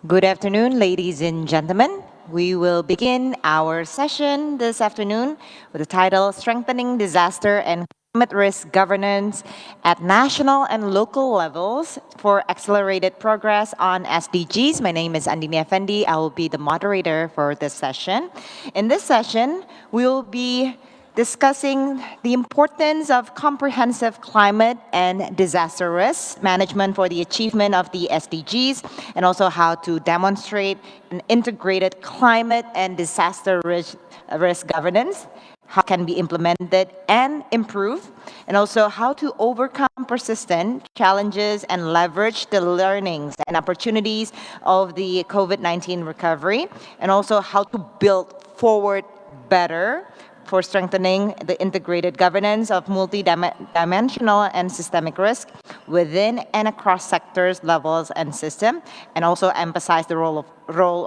Good afternoon, ladies and gentlemen. We will begin our session this afternoon with the title Strengthening Disaster and Climate Risk Governance at National and Local Levels for Accelerated Progress on SDGs. My name is Andini Effendi. I will be the moderator for this session. In this session, we will be discussing the importance of comprehensive climate and disaster risk management for the achievement of the SDGs, and also how to demonstrate an integrated climate and disaster risk governance, how it can be implemented and improved, and also how to overcome persistent challenges and leverage the learnings and opportunities of the COVID-19 recovery, and also how to build forward better for strengthening the integrated governance of multi-dimensional and systemic risk within and across sectors, levels, and system, and also emphasize the role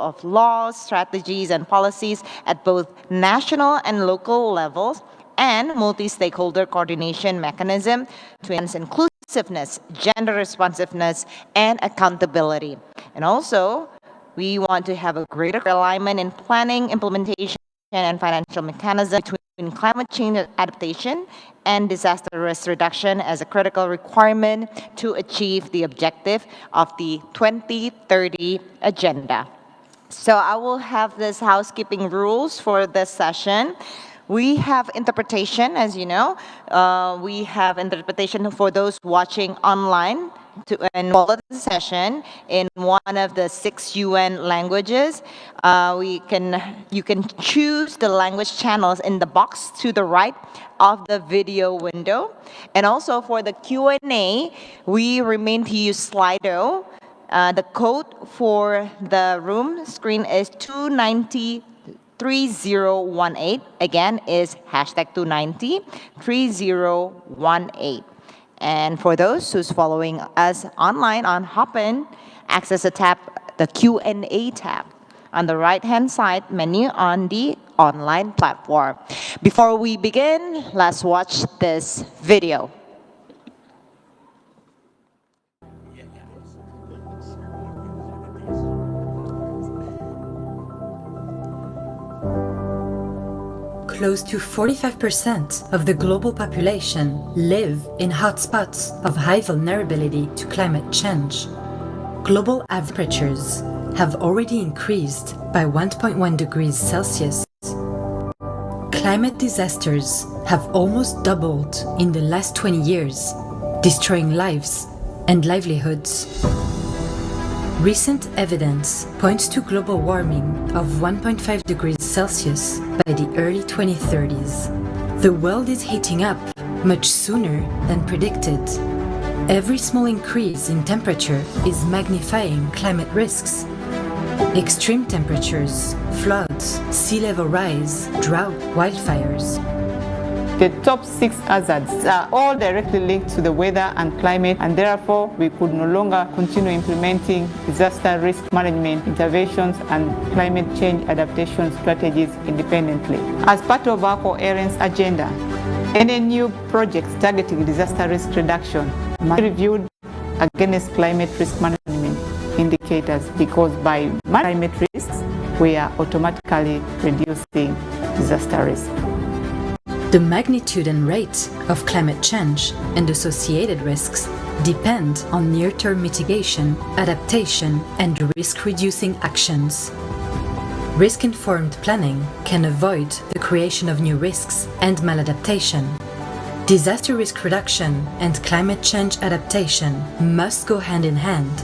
of laws, strategies, and policies at both national and local levels, and multi-stakeholder coordination mechanism to enhance inclusiveness, gender responsiveness, and accountability. And also, we want to have a greater alignment in planning, implementation, and financial mechanism between climate change adaptation and disaster risk reduction as a critical requirement to achieve the objective of the 2030 agenda. So I will have this housekeeping rules for this session. We have interpretation, as you know. We have interpretation for those watching online and follow the session in one of the 6 UN languages. You can choose the language channels in the box to the right of the video window. And also for the Q&A, we remain to use Slido. The code for the room screen is 290-3018. Again, is hashtag 290-3018. And for those who's following us online on Hopin, access the Q&A tab on the right-hand side menu on the online platform. Before we begin, let's watch this video. Close to 45% of the global population live in hotspots of high vulnerability to climate change. Global temperatures have already increased by 1.1 degrees Celsius. Climate disasters have almost doubled in the last 20 years, destroying lives and livelihoods. Recent evidence points to global warming of 1.5 degrees Celsius by the early 2030s. The world is heating up much sooner than predicted. Every small increase in temperature is magnifying climate risks. Extreme temperatures, floods, sea level rise, drought, wildfires. The top 6 hazards are all directly linked to the weather and climate, and therefore we could no longer continue implementing disaster risk management interventions and climate change adaptation strategies independently. As part of our coherence agenda, any new projects targeting disaster risk reduction must be reviewed against climate risk management indicators, because by managing climate risks, we are automatically reducing disaster risk. The magnitude and rate of climate change and associated risks depend on near-term mitigation, adaptation, and risk-reducing actions. Risk-informed planning can avoid the creation of new risks and maladaptation. Disaster risk reduction and climate change adaptation must go hand in hand.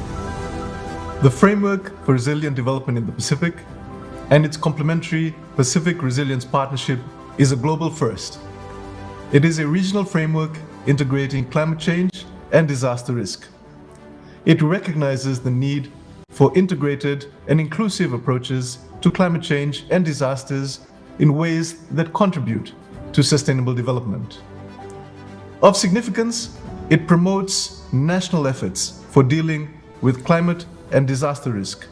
The Framework for Resilient Development in the Pacific and its complementary Pacific Resilience Partnership is a global first. It is a regional framework integrating climate change and disaster risk. It recognizes the need for integrated and inclusive approaches to climate change and disasters in ways that contribute to sustainable development. Of significance, it promotes national efforts for dealing with climate and disaster risk,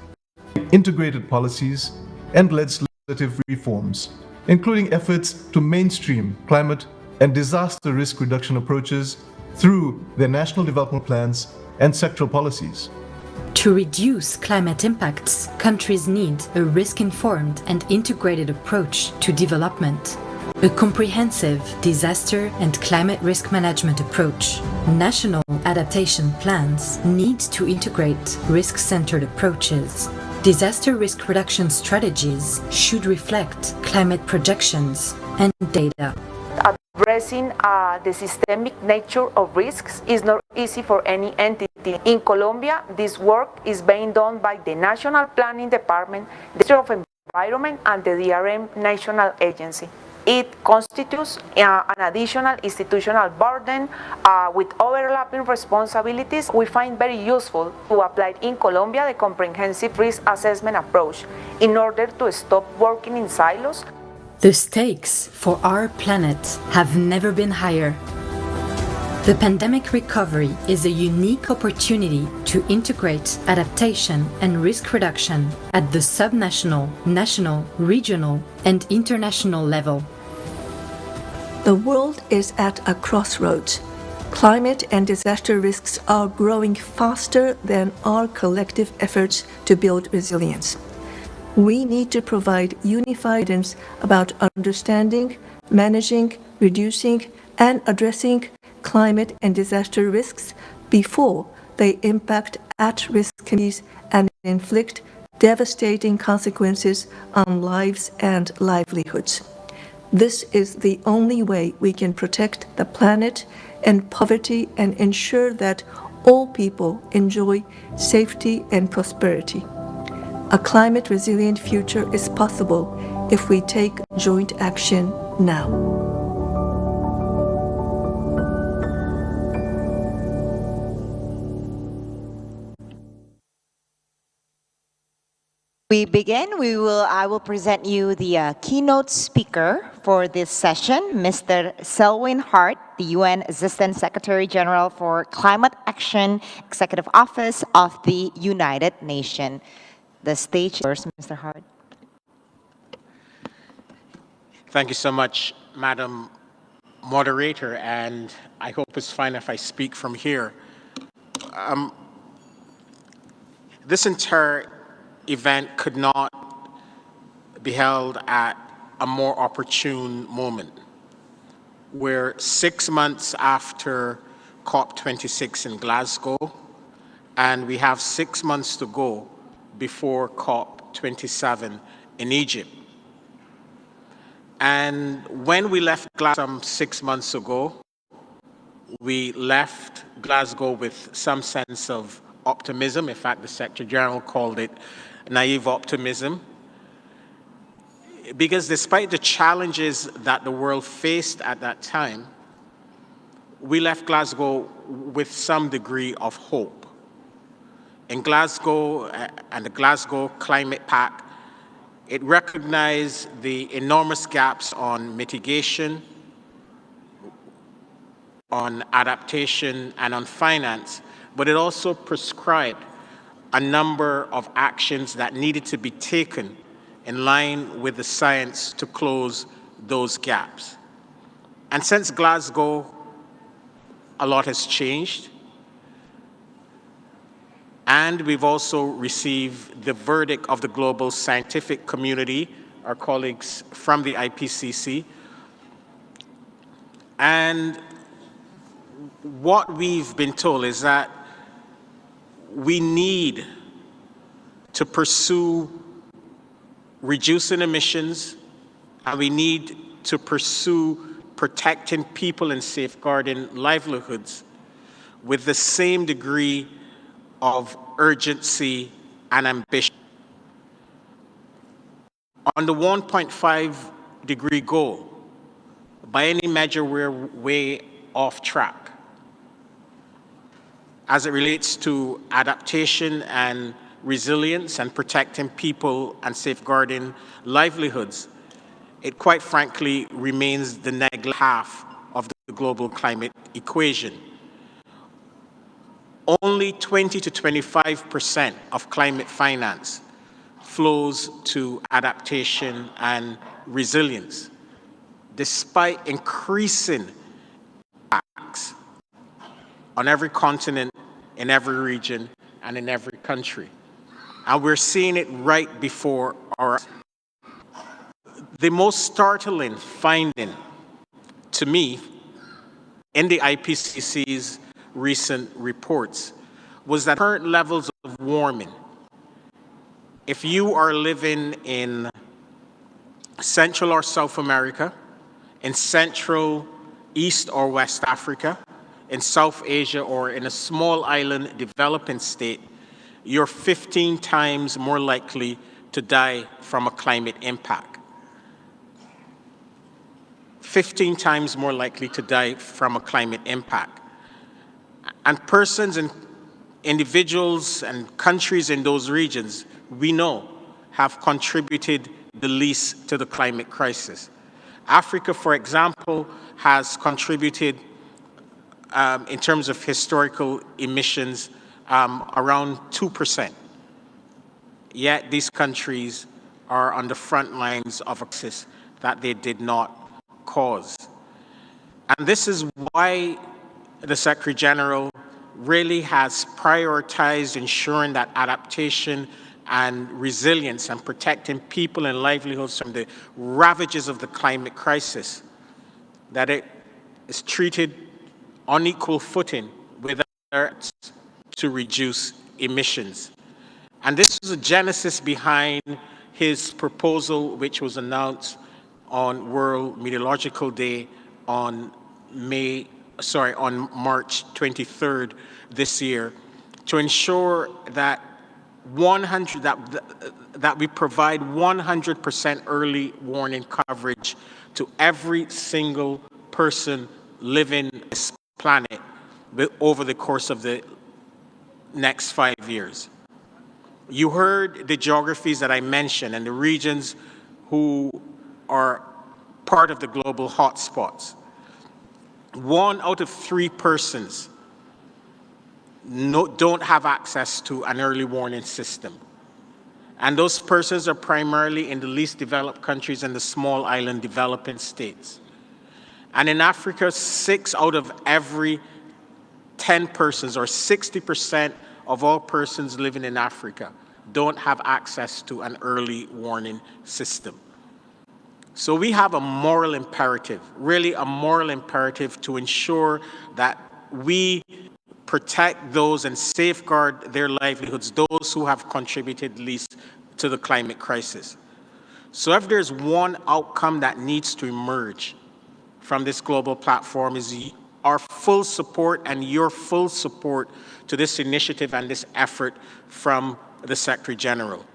integrated policies, and legislative reforms, including efforts to mainstream climate and disaster risk reduction approaches through their national development plans and sectoral policies. To reduce climate impacts, countries need a risk-informed and integrated approach to development. A comprehensive disaster and climate risk management approach. National adaptation plans need to integrate risk-centered approaches. Disaster risk reduction strategies should reflect climate projections and data. Addressing the systemic nature of risks is not easy for any entity. In Colombia, this work is being done by the National Planning Department, the Ministry of Environment, and the DRM National Agency. It constitutes an additional institutional burden with overlapping responsibilities. We find very useful to apply in Colombia the comprehensive risk assessment approach in order to stop working in silos. The stakes for our planet have never been higher. The pandemic recovery is a unique opportunity to integrate adaptation and risk reduction at the subnational, national, regional, and international level. The world is at a crossroads. Climate and disaster risks are growing faster than our collective efforts to build resilience. We need to provide unified guidance about understanding, managing, reducing, and addressing climate and disaster risks before they impact at-risk communities and inflict devastating consequences on lives and livelihoods. This is the only way we can protect the planet and poverty and ensure that all people enjoy safety and prosperity. A climate-resilient future is possible if we take joint action now. We begin. I will present you the keynote speaker for this session, Mr. Selwyn Hart, the UN Assistant Secretary General for Climate Action, Executive Office of the United Nations. The stage is yours, Mr. Hart. Thank you so much, Madam Moderator, and I hope it's fine if I speak from here. This entire event could not be held at a more opportune moment. We're 6 months after COP26 in Glasgow, and we have 6 months to go before COP27 in Egypt. And when we left Glasgow some 6 months ago, we left Glasgow with some sense of optimism. In fact, the Secretary General called it naive optimism. Because despite the challenges that the world faced at that time, we left Glasgow with some degree of hope. In Glasgow and the Glasgow Climate Pact, it recognized the enormous gaps on mitigation, on adaptation, and on finance, but it also prescribed a number of actions that needed to be taken in line with the science to close those gaps. And since Glasgow, a lot has changed. And we've also received the verdict of the global scientific community, our colleagues from the IPCC. And what we've been told is that we need to pursue reducing emissions, and we need to pursue protecting people and safeguarding livelihoods with the same degree of urgency and ambition. On the 1.5 degree goal, by any measure, we're way off track. As it relates to adaptation and resilience and protecting people and safeguarding livelihoods, it quite frankly remains the negative half of the global climate equation. Only 20 to 25% of climate finance flows to adaptation and resilience, despite increasing impacts on every continent, in every region, and in every country. And we're seeing it right before our eyes. The most startling finding to me in the IPCC's recent reports was that current levels of warming, if you are living in Central or South America, in Central, East or West Africa, in South Asia, or in a small island developing state, you're 15 times more likely to die from a climate impact. 15 times more likely to die from a climate impact. And persons and individuals and countries in those regions, we know, have contributed the least to the climate crisis. Africa, for example, has contributed in terms of historical emissions around 2%. Yet these countries are on the front lines of a crisis that they did not cause. And this is why the Secretary General really has prioritized ensuring that adaptation and resilience and protecting people and livelihoods from the ravages of the climate crisis, that it is treated on equal footing with others to reduce emissions. And this was the genesis behind his proposal, which was announced on World Meteorological Day on March 23rd this year, to ensure that that we provide 100% early warning coverage to every single person living on this planet over the course of the next 5 years. You heard the geographies that I mentioned and the regions who are part of the global hotspots. 1 out of 3 persons don't have access to an early warning system. And those persons are primarily in the least developed countries and the small island developing states. And in Africa, 6 out of every 10 persons, or 60% of all persons living in Africa, don't have access to an early warning system. So we have a moral imperative, really a moral imperative, to ensure that we protect those and safeguard their livelihoods, those who have contributed least to the climate crisis. So if there's one outcome that needs to emerge from this global platform, is our full support and your full support to this initiative and this effort from the Secretary General.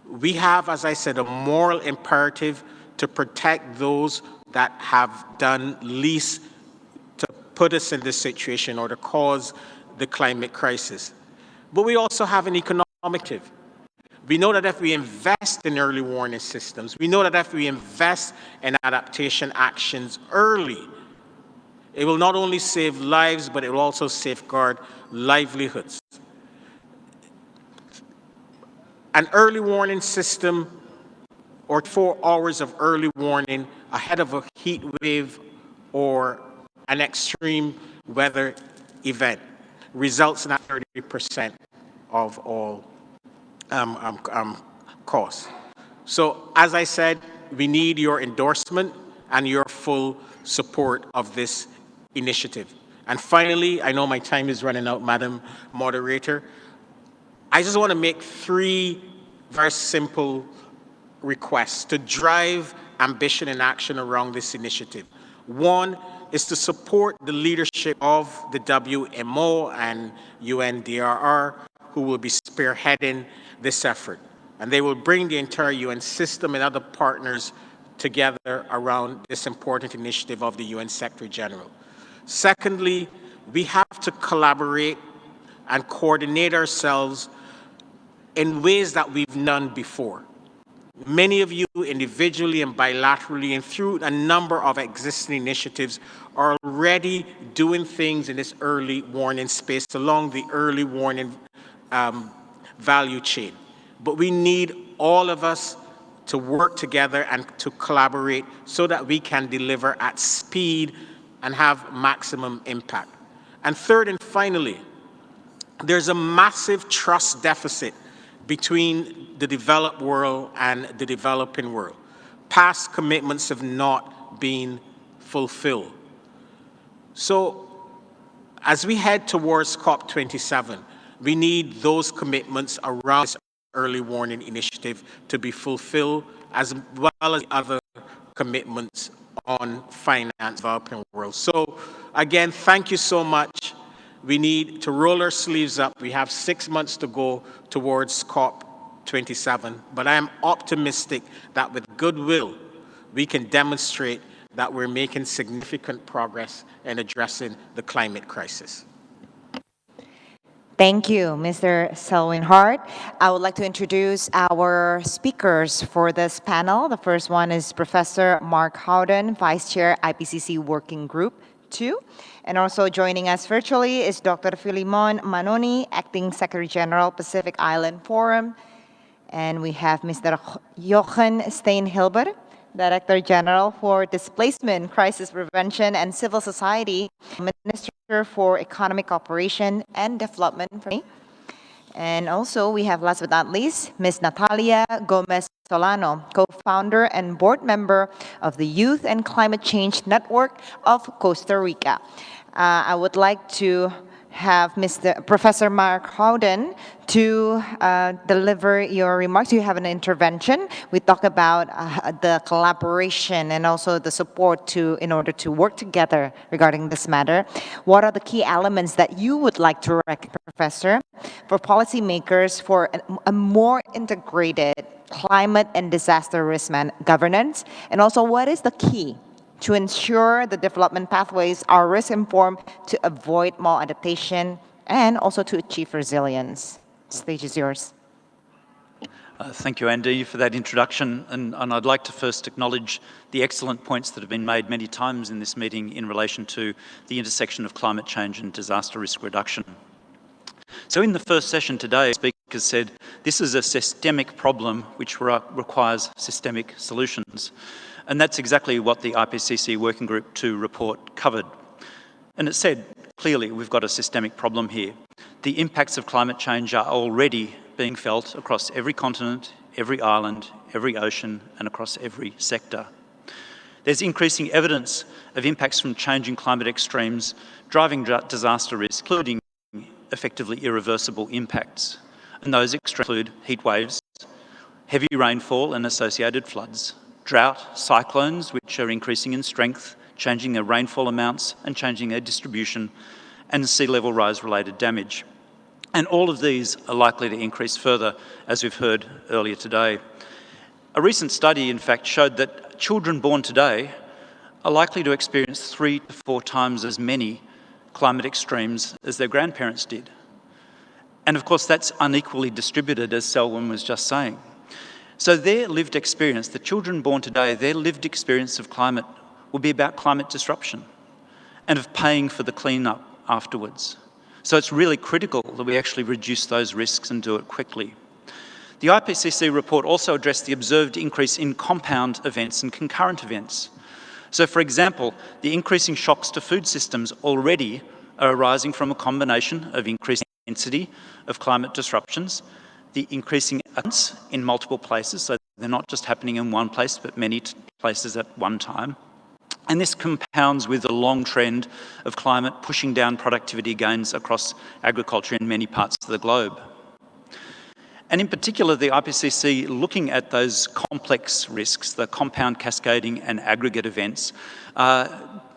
We have, as I said, a moral imperative to protect those that have done least to put us in this situation or to cause the climate crisis. But we also have an economic imperative. We know that if we invest in early warning systems, we know that if we invest in adaptation actions early, it will not only save lives, but it will also safeguard livelihoods. An early warning system, or 4 hours of early warning ahead of a heat wave or an extreme weather event, results in 30% of all costs. So, as I said, we need your endorsement and your full support of this initiative. And finally, I know my time is running out, Madam Moderator. I just want to make 3 very simple requests to drive ambition and action around this initiative. 1 is to support the leadership of the WMO and UNDRR, who will be spearheading this effort. And they will bring the entire UN system and other partners together around this important initiative of the UN Secretary General. Secondly, we have to collaborate and coordinate ourselves in ways that we've done before. Many of you individually and bilaterally and through a number of existing initiatives are already doing things in this early warning space along the early warning value chain. But we need all of us to work together and to collaborate so that we can deliver at speed and have maximum impact. And third and finally, there's a massive trust deficit between the developed world and the developing world. Past commitments have not been fulfilled. So as we head towards COP27, we need those commitments around this early warning initiative to be fulfilled, as well as other commitments on finance developing world. So again, thank you so much. We need to roll our sleeves up. We have 6 months to go towards COP27, but I am optimistic that with goodwill, we can demonstrate that we're making significant progress in addressing the climate crisis. Thank you, Mr. Selwyn Hart. I would like to introduce our speakers for this panel. The first one is Professor Mark Howden, Vice Chair, IPCC Working Group 2. And also joining us virtually is Dr. Philemon Manoni, Acting Secretary General, Pacific Island Forum. And we have Mr. Jochen Steinhilber, Director General for Displacement, Crisis Prevention, and Civil Society, Minister for Economic Cooperation and Development. And also we have, last but not least, Ms. Natalia Gomez Solano, co-founder and board member of the Youth and Climate Change Network of Costa Rica. I would like to have Professor Mark Howden to deliver your remarks. You have an intervention. We talk about the collaboration and also the support in order to work together regarding this matter. What are the key elements that you would like to recommend, Professor, for policymakers for a more integrated climate and disaster risk governance? And also, what is the key to ensure the development pathways are risk-informed to avoid maladaptation and also to achieve resilience? The stage is yours. Thank you, Andy, for that introduction. And I'd like to first acknowledge the excellent points that have been made many times in this meeting in relation to the intersection of climate change and disaster risk reduction. So in the first session today, speakers said this is a systemic problem which requires systemic solutions. And that's exactly what the IPCC Working Group 2 report covered. And it said, clearly, we've got a systemic problem here. The impacts of climate change are already being felt across every continent, every island, every ocean, and across every sector. There's increasing evidence of impacts from changing climate extremes, driving disaster risk, including effectively irreversible impacts. And those extremes include heat waves, heavy rainfall and associated floods, drought, cyclones, which are increasing in strength, changing their rainfall amounts and changing their distribution, and sea level rise related damage. And all of these are likely to increase further, as we've heard earlier today. A recent study, in fact, showed that children born today are likely to experience 3 to 4 times as many climate extremes as their grandparents did. And of course, that's unequally distributed, as Selwyn was just saying. So their lived experience, the children born today, their lived experience of climate will be about climate disruption and of paying for the clean-up afterwards. So it's really critical that we actually reduce those risks and do it quickly. The IPCC report also addressed the observed increase in compound events and concurrent events. So for example, the increasing shocks to food systems already are arising from a combination of increasing intensity of climate disruptions, the increasing events in multiple places, so they're not just happening in one place, but many places at one time. And this compounds with a long trend of climate pushing down productivity gains across agriculture in many parts of the globe. And in particular, the IPCC, looking at those complex risks, the compound, cascading and aggregate events,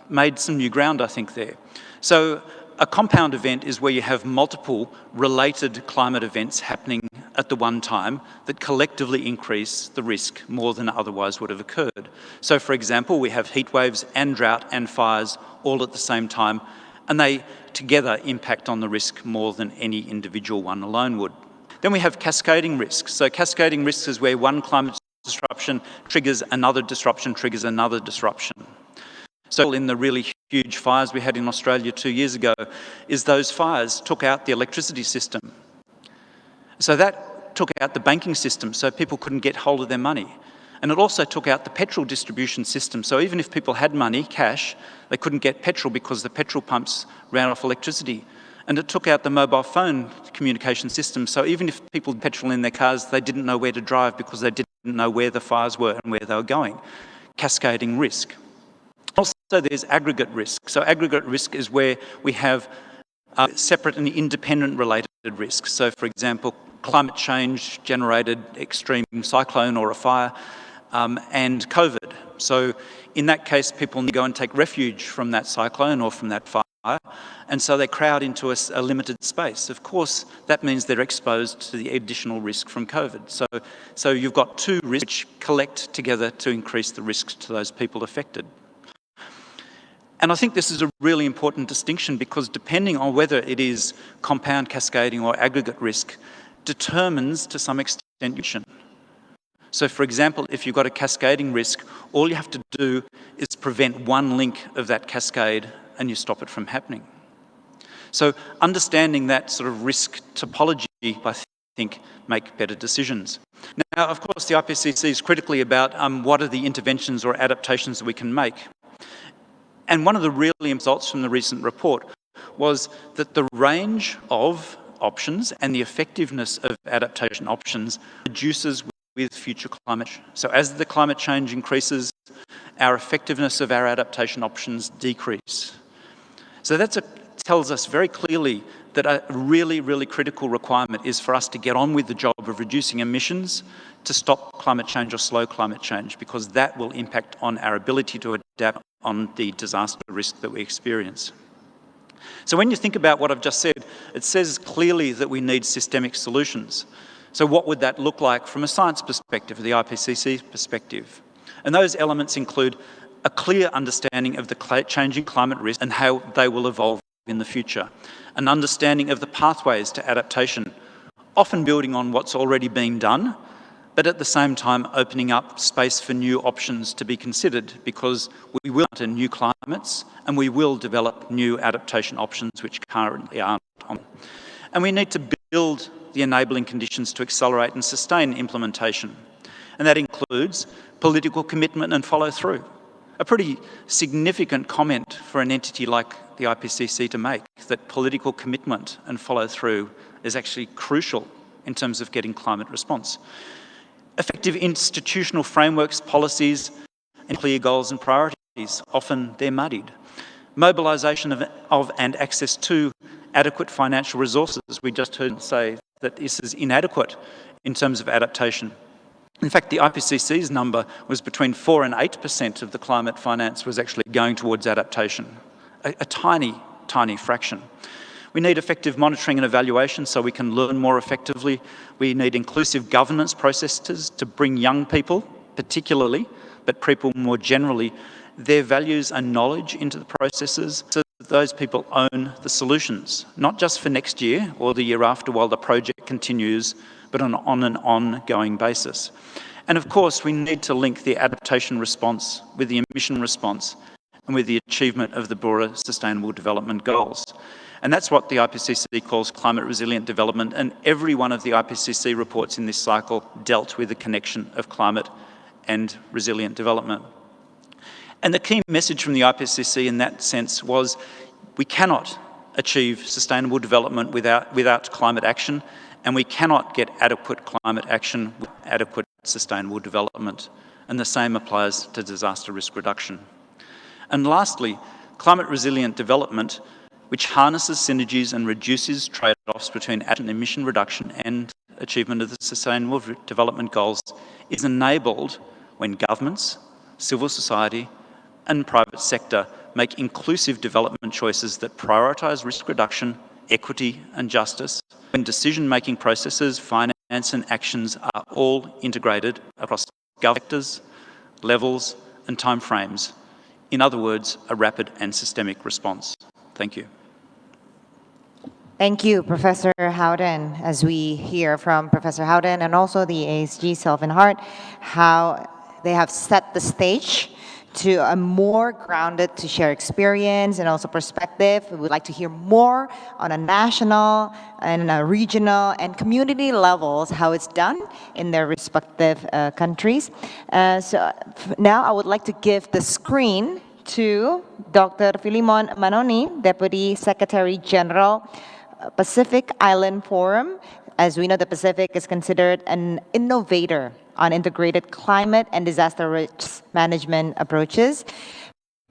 made some new ground, I think, there. So a compound event is where you have multiple related climate events happening at the one time that collectively increase the risk more than otherwise would have occurred. So for example, we have heat waves and drought and fires all at the same time, and they together impact on the risk more than any individual one alone would. Then we have cascading risks. So cascading risks is where one climate disruption triggers another disruption, triggers another disruption. So in the really huge fires we had in Australia 2 years ago, is those fires took out the electricity system. So that took out the banking system, so people couldn't get hold of their money. And it also took out the petrol distribution system. So even if people had money, cash, they couldn't get petrol because the petrol pumps ran off electricity. And it took out the mobile phone communication system. So even if people had petrol in their cars, they didn't know where to drive because they didn't know where the fires were and where they were going. Cascading risk. Also, there's aggregate risk. So aggregate risk is where we have separate and independent related risks. So for example, climate change generated extreme cyclone or a fire, and COVID. So in that case, people need to go and take refuge from that cyclone or from that fire, and so they crowd into a limited space. Of course, that means they're exposed to the additional risk from COVID. So you've got two risks which collect together to increase the risks to those people affected. And I think this is a really important distinction because depending on whether it is compound, cascading or aggregate risk determines to some extent action. So for example, if you've got a cascading risk, all you have to do is prevent one link of that cascade and you stop it from happening. So understanding that sort of risk topology, I think, make better decisions. Now, of course, the IPCC is critically about what are the interventions or adaptations that we can make. And one of the really results from the recent report was that the range of options and the effectiveness of adaptation options reduces with future climate change. So as the climate change increases, our effectiveness of our adaptation options decrease. So that tells us very clearly that a really, really critical requirement is for us to get on with the job of reducing emissions to stop climate change or slow climate change, because that will impact on our ability to adapt on the disaster risk that we experience. So when you think about what I've just said, it says clearly that we need systemic solutions. So what would that look like from a science perspective, the IPCC perspective? And those elements include a clear understanding of the changing climate risk and how they will evolve in the future, an understanding of the pathways to adaptation, often building on what's already been done, but at the same time opening up space for new options to be considered, because we will enter new climates and we will develop new adaptation options which currently aren't on. And we need to build the enabling conditions to accelerate and sustain implementation. And that includes political commitment and follow through. A pretty significant comment for an entity like the IPCC to make, that political commitment and follow through is actually crucial in terms of getting climate response. Effective institutional frameworks, policies, and clear goals and priorities, often they're muddied. Mobilisation of and access to adequate financial resources. We just heard say that this is inadequate in terms of adaptation. In fact, the IPCC's number was between 4 and 8% of the climate finance was actually going towards adaptation, a tiny, tiny fraction. We need effective monitoring and evaluation so we can learn more effectively. We need inclusive governance processes to bring young people, particularly, but people more generally, their values and knowledge into the processes so that those people own the solutions, not just for next year or the year after while the project continues, but on an ongoing basis. And of course, we need to link the adaptation response with the emission response and with the achievement of the broader Sustainable Development Goals. And that's what the IPCC calls climate resilient development, and every one of the IPCC reports in this cycle dealt with the connection of climate and resilient development. And the key message from the IPCC in that sense was we cannot achieve sustainable development without climate action, and we cannot get adequate climate action with adequate sustainable development. And the same applies to disaster risk reduction. And lastly, climate resilient development, which harnesses synergies and reduces trade-offs between emission reduction and achievement of the Sustainable Development Goals, is enabled when governments, civil society and private sector make inclusive development choices that prioritise risk reduction, equity and justice, when decision-making processes, finance and actions are all integrated across sectors, levels and timeframes. In other words, a rapid and systemic response. Thank you. Thank you, Professor Howden. As we hear from Professor Howden and also the ASG Self and Heart, how they have set the stage to a more grounded to share experience and also perspective. We would like to hear more on a national and a regional and community levels, how it's done in their respective countries. So now I would like to give the screen to Dr. Philemon Manoni, Deputy Secretary General, Pacific Island Forum. As we know, the Pacific is considered an innovator on integrated climate and disaster risk management approaches.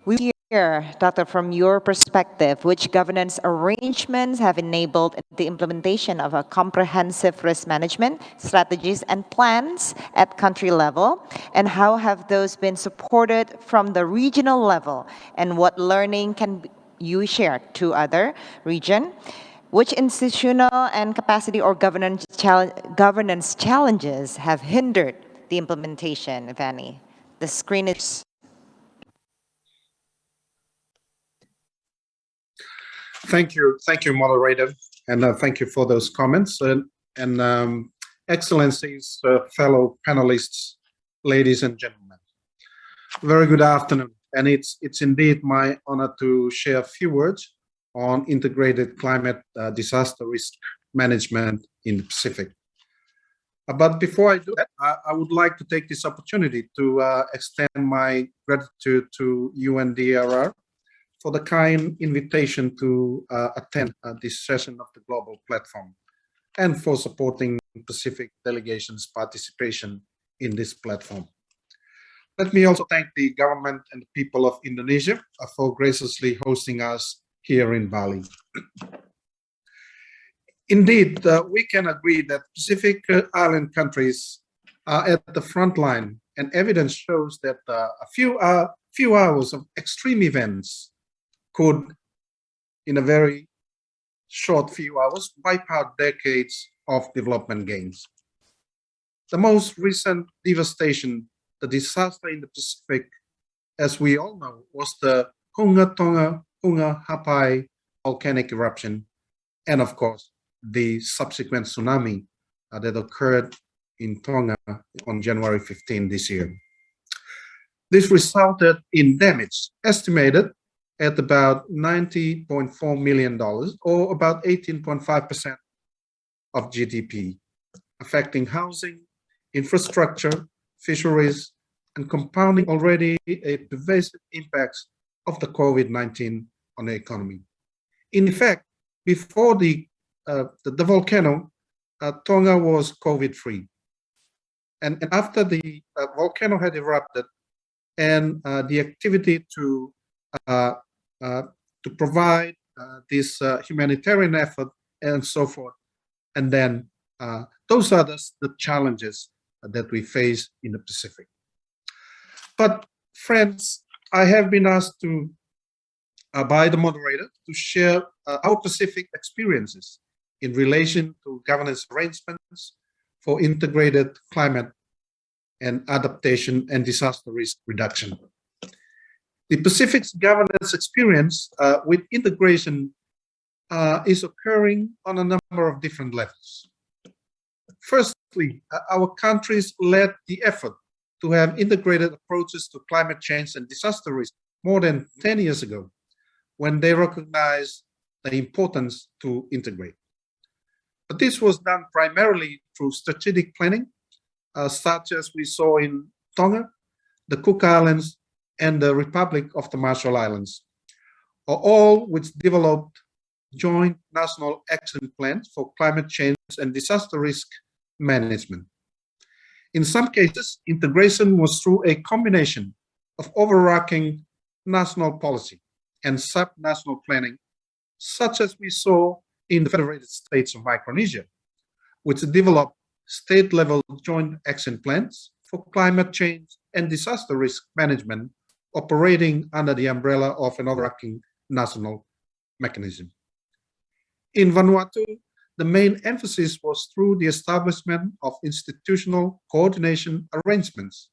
We hear, Doctor, from your perspective, which governance arrangements have enabled the implementation of a comprehensive risk management strategies and plans at country level, and how have those been supported from the regional level, and what learning can you share to other region? Which institutional and capacity or governance challenges have hindered the implementation, if any? The screen is. Thank you, moderator, and thank you for those comments. Excellencies, fellow panelists, ladies and gentlemen, very good afternoon. And it's indeed my honor to share a few words on integrated climate disaster risk management in the Pacific. But before I do that, I would like to take this opportunity to extend my gratitude to UNDRR for the kind invitation to attend this session of the Global Platform, and for supporting Pacific delegation's participation in this platform. Let me also thank the government and the people of Indonesia for graciously hosting us here in Bali. Indeed, we can agree that Pacific Island countries are at the front line, and evidence shows that a few hours of extreme events could, in a very short few hours, wipe out decades of development gains. The most recent devastation, the disaster in the Pacific, as we all know, was the Hunga Hapai volcanic eruption, and of course, the subsequent tsunami that occurred in Tonga on January 15 this year. This resulted in damage estimated at about $90.4 million, or about 18.5% of GDP, affecting housing, infrastructure, fisheries, and compounding already a pervasive impacts of the COVID-19 on the economy. In fact, before the volcano, Tonga was COVID-free. And after the volcano had erupted, and the activity to provide this humanitarian effort and so forth. And then those are the challenges that we face in the Pacific. But friends, I have been asked to, by the moderator, to share our Pacific experiences in relation to governance arrangements for integrated climate and adaptation and disaster risk reduction. The Pacific's governance experience with integration is occurring on a number of different levels. Firstly, our countries led the effort to have integrated approaches to climate change and disaster risk more than 10 years ago, when they recognized the importance to integrate. But this was done primarily through strategic planning, such as we saw in Tonga, the Cook Islands, and the Republic of the Marshall Islands, all which developed joint national action plans for climate change and disaster risk management. In some cases, integration was through a combination of overarching national policy and sub-national planning, such as we saw in the Federated States of Micronesia, which developed state-level joint action plans for climate change and disaster risk management, operating under the umbrella of an overarching national mechanism. In Vanuatu, the main emphasis was through the establishment of institutional coordination arrangements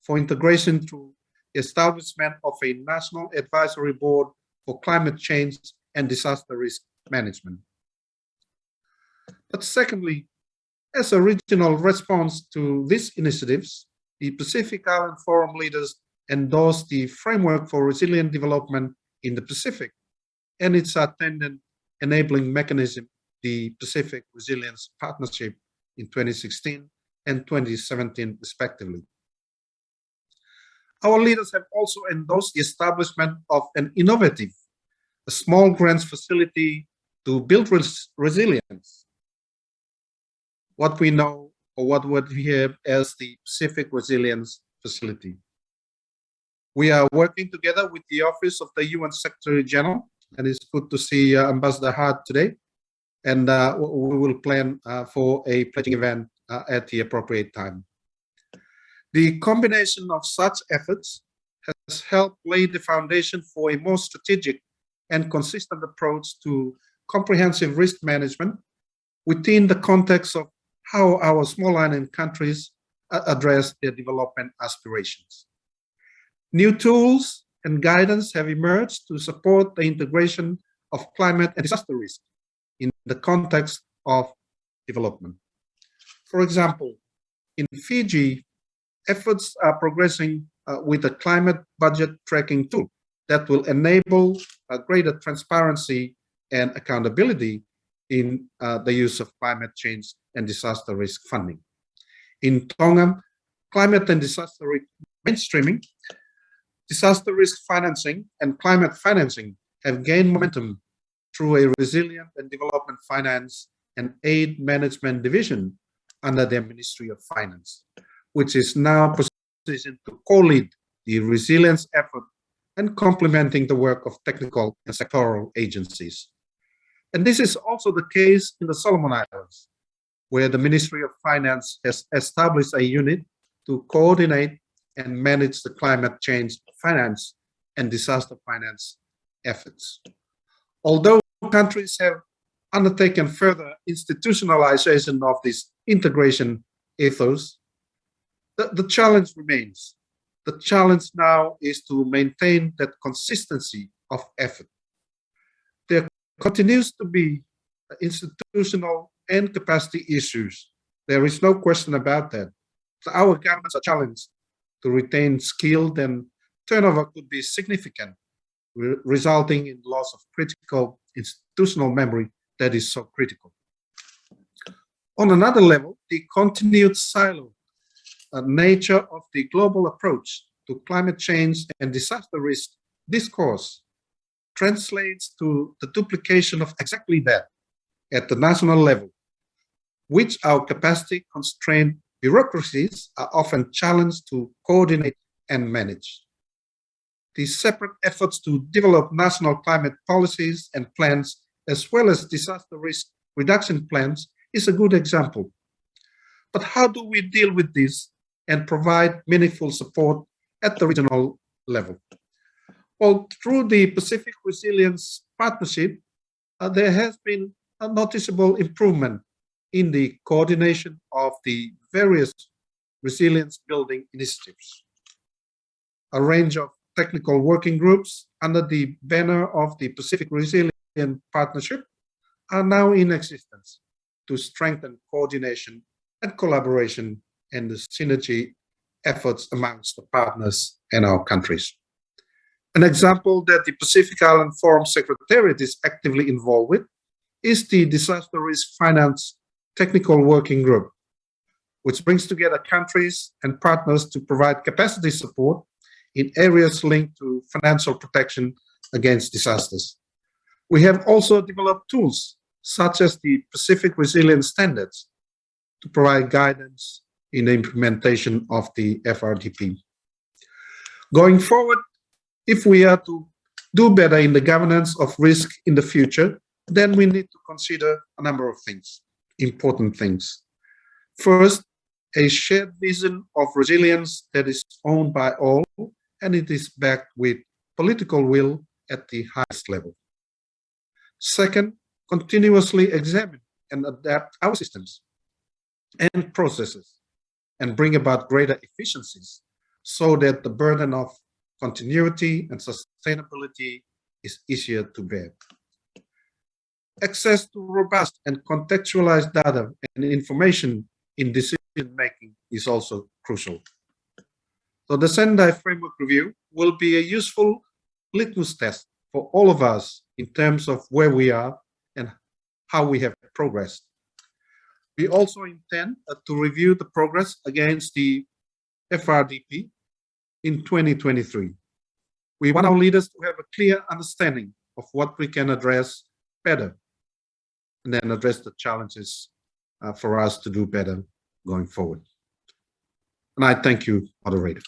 for integration through the establishment of a National Advisory Board for Climate Change and Disaster Risk Management. But secondly, as a regional response to these initiatives, the Pacific Island Forum leaders endorsed the Framework for Resilient Development in the Pacific and its attendant enabling mechanism, the Pacific Resilience Partnership, in 2016 and 2017, respectively. Our leaders have also endorsed the establishment of an innovative, a small grants facility to build resilience. What we know, or what we have as the Pacific Resilience Facility. We are working together with the Office of the UN Secretary General, and it's good to see Ambassador Hart today. And we will plan for a pledging event at the appropriate time. The combination of such efforts has helped lay the foundation for a more strategic and consistent approach to comprehensive risk management within the context of how our small island countries address their development aspirations. New tools and guidance have emerged to support the integration of climate and disaster risk in the context of development. For example, in Fiji, efforts are progressing with a climate budget tracking tool that will enable greater transparency and accountability in the use of climate change and disaster risk funding. In Tonga, climate and disaster risk mainstreaming, disaster risk financing, and climate financing have gained momentum through a resilient and development finance and aid management division under their Ministry of Finance, which is now positioned to co-lead the resilience effort and complementing the work of technical and sectoral agencies. And this is also the case in the Solomon Islands, where the Ministry of Finance has established a unit to coordinate and manage the climate change finance and disaster finance efforts. Although countries have undertaken further institutionalization of this integration ethos, the challenge remains. The challenge now is to maintain that consistency of effort. There continues to be institutional and capacity issues. There is no question about that. So our governments are challenged to retain skilled, and turnover could be significant, resulting in loss of critical institutional memory that is so critical. On another level, the continued silo nature of the global approach to climate change and disaster risk discourse translates to the duplication of exactly that at the national level, which our capacity-constrained bureaucracies are often challenged to coordinate and manage. These separate efforts to develop national climate policies and plans, as well as disaster risk reduction plans, is a good example. But how do we deal with this and provide meaningful support at the regional level? Well, through the Pacific Resilience Partnership, there has been a noticeable improvement in the coordination of the various resilience building initiatives. A range of technical working groups under the banner of the Pacific Resilience Partnership are now in existence to strengthen coordination and collaboration and the synergy efforts amongst the partners and our countries. An example that the Pacific Island Forum Secretariat is actively involved with is the Disaster Risk Finance Technical Working Group, which brings together countries and partners to provide capacity support in areas linked to financial protection against disasters. We have also developed tools such as the Pacific Resilience Standards to provide guidance in the implementation of the FRDP. Going forward, if we are to do better in the governance of risk in the future, then we need to consider a number of things, important things. First, a shared vision of resilience that is owned by all, and it is backed with political will at the highest level. Second, continuously examine and adapt our systems and processes and bring about greater efficiencies so that the burden of continuity and sustainability is easier to bear. Access to robust and contextualized data and information in decision-making is also crucial. So the Sendai Framework Review will be a useful litmus test for all of us in terms of where we are and how we have progressed. We also intend to review the progress against the FRDP in 2023. We want our leaders to have a clear understanding of what we can address better, and then address the challenges for us to do better going forward. And I thank you, moderator.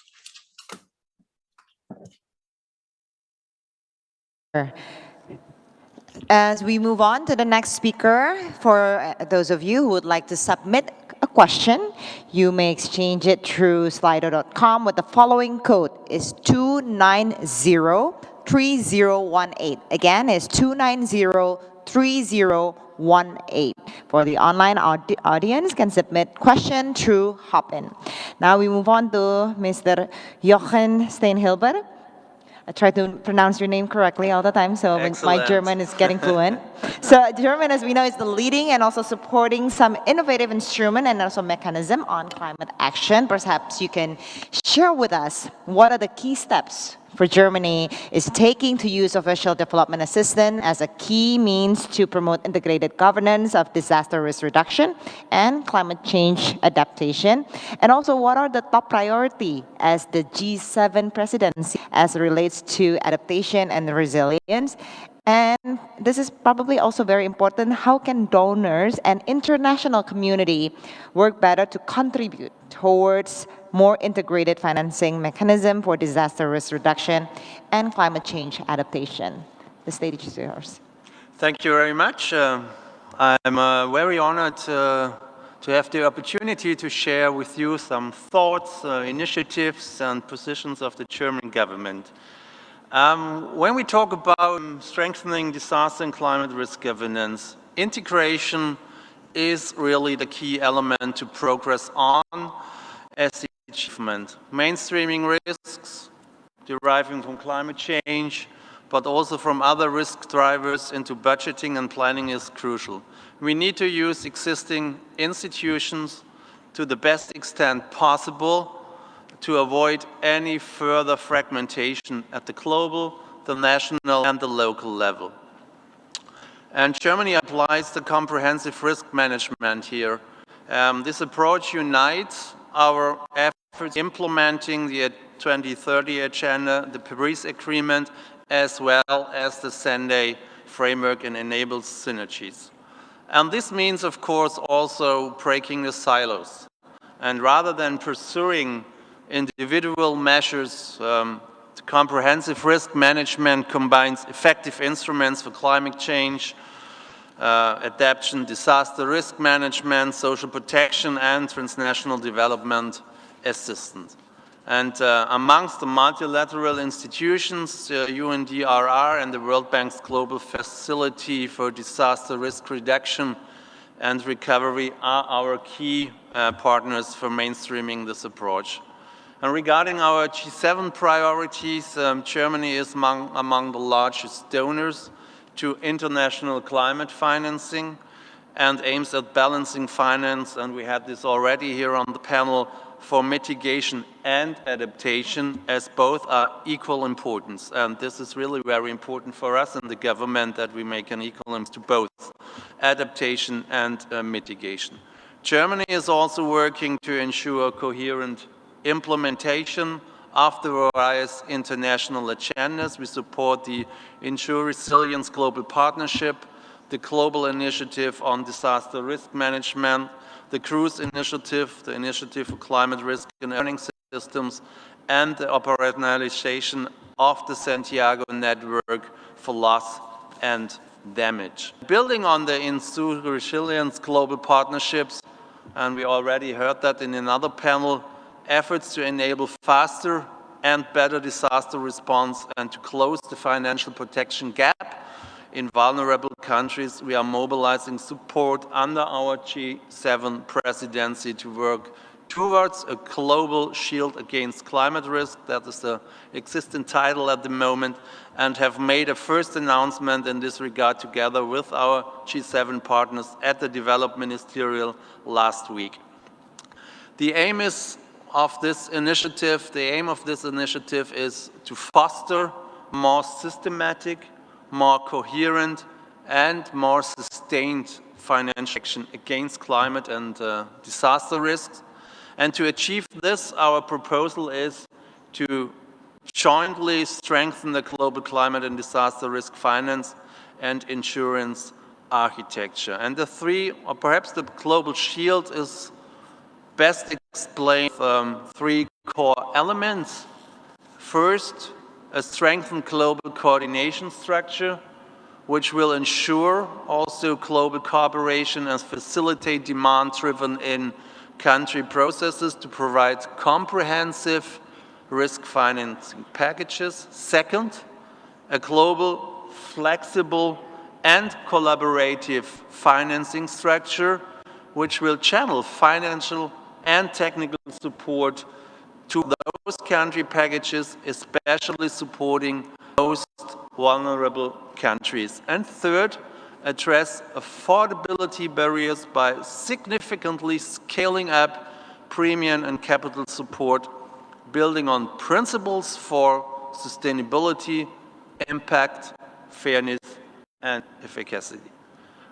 As we move on to the next speaker, for those of you who would like to submit a question, you may exchange it through slido.com with the following code is 2903018. Again, it's 2903018. For the online audience, can submit question through Hopin. Now we move on to Mr. Jochen Steinhilber. I try to pronounce your name correctly all the time, so my German is getting fluent. So German, as we know, is the leading and also supporting some innovative instrument and also mechanism on climate action. Perhaps you can share with us what are the key steps for Germany is taking to use official development assistance as a key means to promote integrated governance of disaster risk reduction and climate change adaptation. And also, what are the top priority as the G7 presidency as it relates to adaptation and resilience? And this is probably also very important. How can donors and international community work better to contribute towards more integrated financing mechanism for disaster risk reduction and climate change adaptation? The stage is yours. Thank you very much. I'm very honored to have the opportunity to share with you some thoughts, initiatives, and positions of the German government. When we talk about strengthening disaster and climate risk governance, integration is really the key element to progress on SDG achievement. Mainstreaming risks deriving from climate change, but also from other risk drivers into budgeting and planning is crucial. We need to use existing institutions to the best extent possible to avoid any further fragmentation at the global, the national, and the local level. And Germany applies the comprehensive risk management here. This approach unites our efforts implementing the 2030 agenda, the Paris Agreement, as well as the Sendai framework, and enables synergies. And this means, of course, also breaking the silos. And rather than pursuing individual measures, comprehensive risk management combines effective instruments for climate change, adaptation, disaster risk management, social protection, and transnational development assistance. And amongst the multilateral institutions, UNDRR and the World Bank's Global Facility for Disaster Risk Reduction and Recovery are our key partners for mainstreaming this approach. And regarding our G7 priorities, Germany is among the largest donors to international climate financing and aims at balancing finance, and we had this already here on the panel, for mitigation and adaptation, as both are equal importance. And this is really very important for us in the government, that we make an equal importance to both adaptation and mitigation. Germany is also working to ensure coherent implementation of the various international agendas. We support the Ensure Resilience Global Partnership, the Global Initiative on Disaster Risk Management, the CRUISE Initiative, the Initiative for Climate Risk and Earning Systems, and the operationalization of the Santiago Network for Loss and Damage. Building on the Ensure Resilience Global Partnerships, and we already heard that in another panel, efforts to enable faster and better disaster response and to close the financial protection gap in vulnerable countries, we are mobilizing support under our G7 presidency to work towards a global shield against climate risk. That is the existing title at the moment, and have made a first announcement in this regard together with our G7 partners at the Development Ministerial last week. The aim of this initiative is to foster more systematic, more coherent, and more sustained financial action against climate and disaster risks. And to achieve this, our proposal is to jointly strengthen the global climate and disaster risk finance and insurance architecture. And the three, or perhaps the global shield, is best explained with three core elements. First, a strengthened global coordination structure, which will ensure also global cooperation and facilitate demand-driven in-country processes to provide comprehensive risk financing packages. Second, a global, flexible, and collaborative financing structure, which will channel financial and technical support to those country packages, especially supporting most vulnerable countries. And third, address affordability barriers by significantly scaling up premium and capital support, building on principles for sustainability, impact, fairness, and efficacy.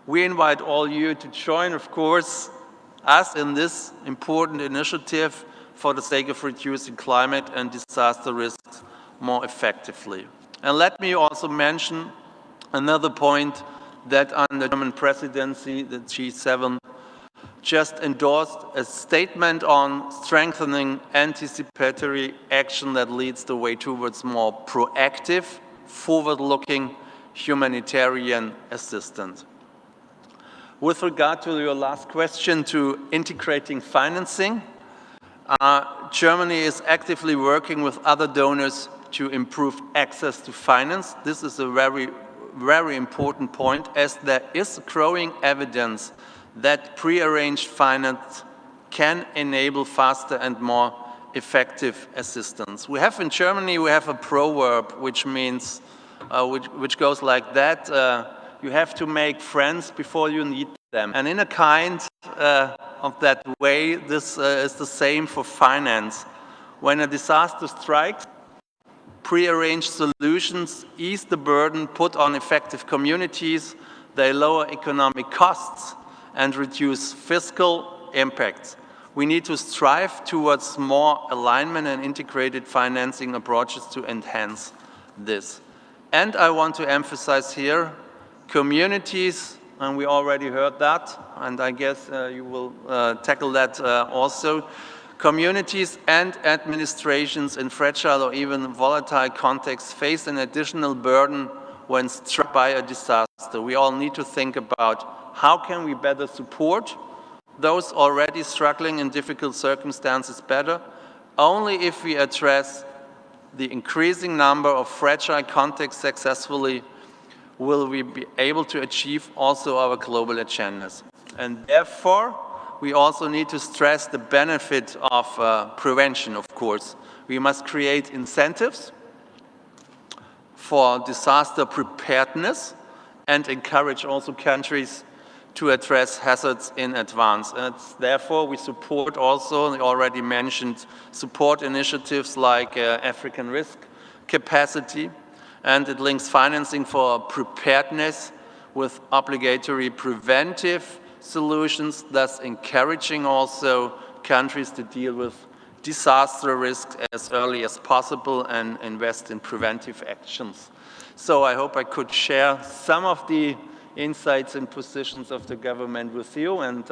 We invite all you to join, of course, us in this important initiative for the sake of reducing climate and disaster risks more effectively. And let me also mention another point that under the German presidency, the G7 just endorsed a statement on strengthening anticipatory action that leads the way towards more proactive, forward-looking humanitarian assistance. With regard to your last question to integrating financing, Germany is actively working with other donors to improve access to finance. This is a very, very important point, as there is growing evidence that pre-arranged finance can enable faster and more effective assistance. We have in Germany, we have a proverb which means, which goes like that, you have to make friends before you need them. And in a kind of that way, this is the same for finance. When a disaster strikes, pre-arranged solutions ease the burden put on affected communities, they lower economic costs and reduce fiscal impacts. We need to strive towards more alignment and integrated financing approaches to enhance this. And I want to emphasize here, communities, and we already heard that, and I guess you will tackle that also. Communities and administrations in fragile or even volatile contexts face an additional burden when struck by a disaster. We all need to think about how can we better support those already struggling in difficult circumstances better. Only if we address the increasing number of fragile contexts successfully will we be able to achieve also our global agendas. And therefore, we also need to stress the benefit of prevention, of course. We must create incentives for disaster preparedness and encourage also countries to address hazards in advance. And therefore, we support also the already mentioned support initiatives like African risk capacity, and it links financing for preparedness with obligatory preventive solutions, thus encouraging also countries to deal with disaster risk as early as possible and invest in preventive actions. So I hope I could share some of the insights and positions of the government with you, and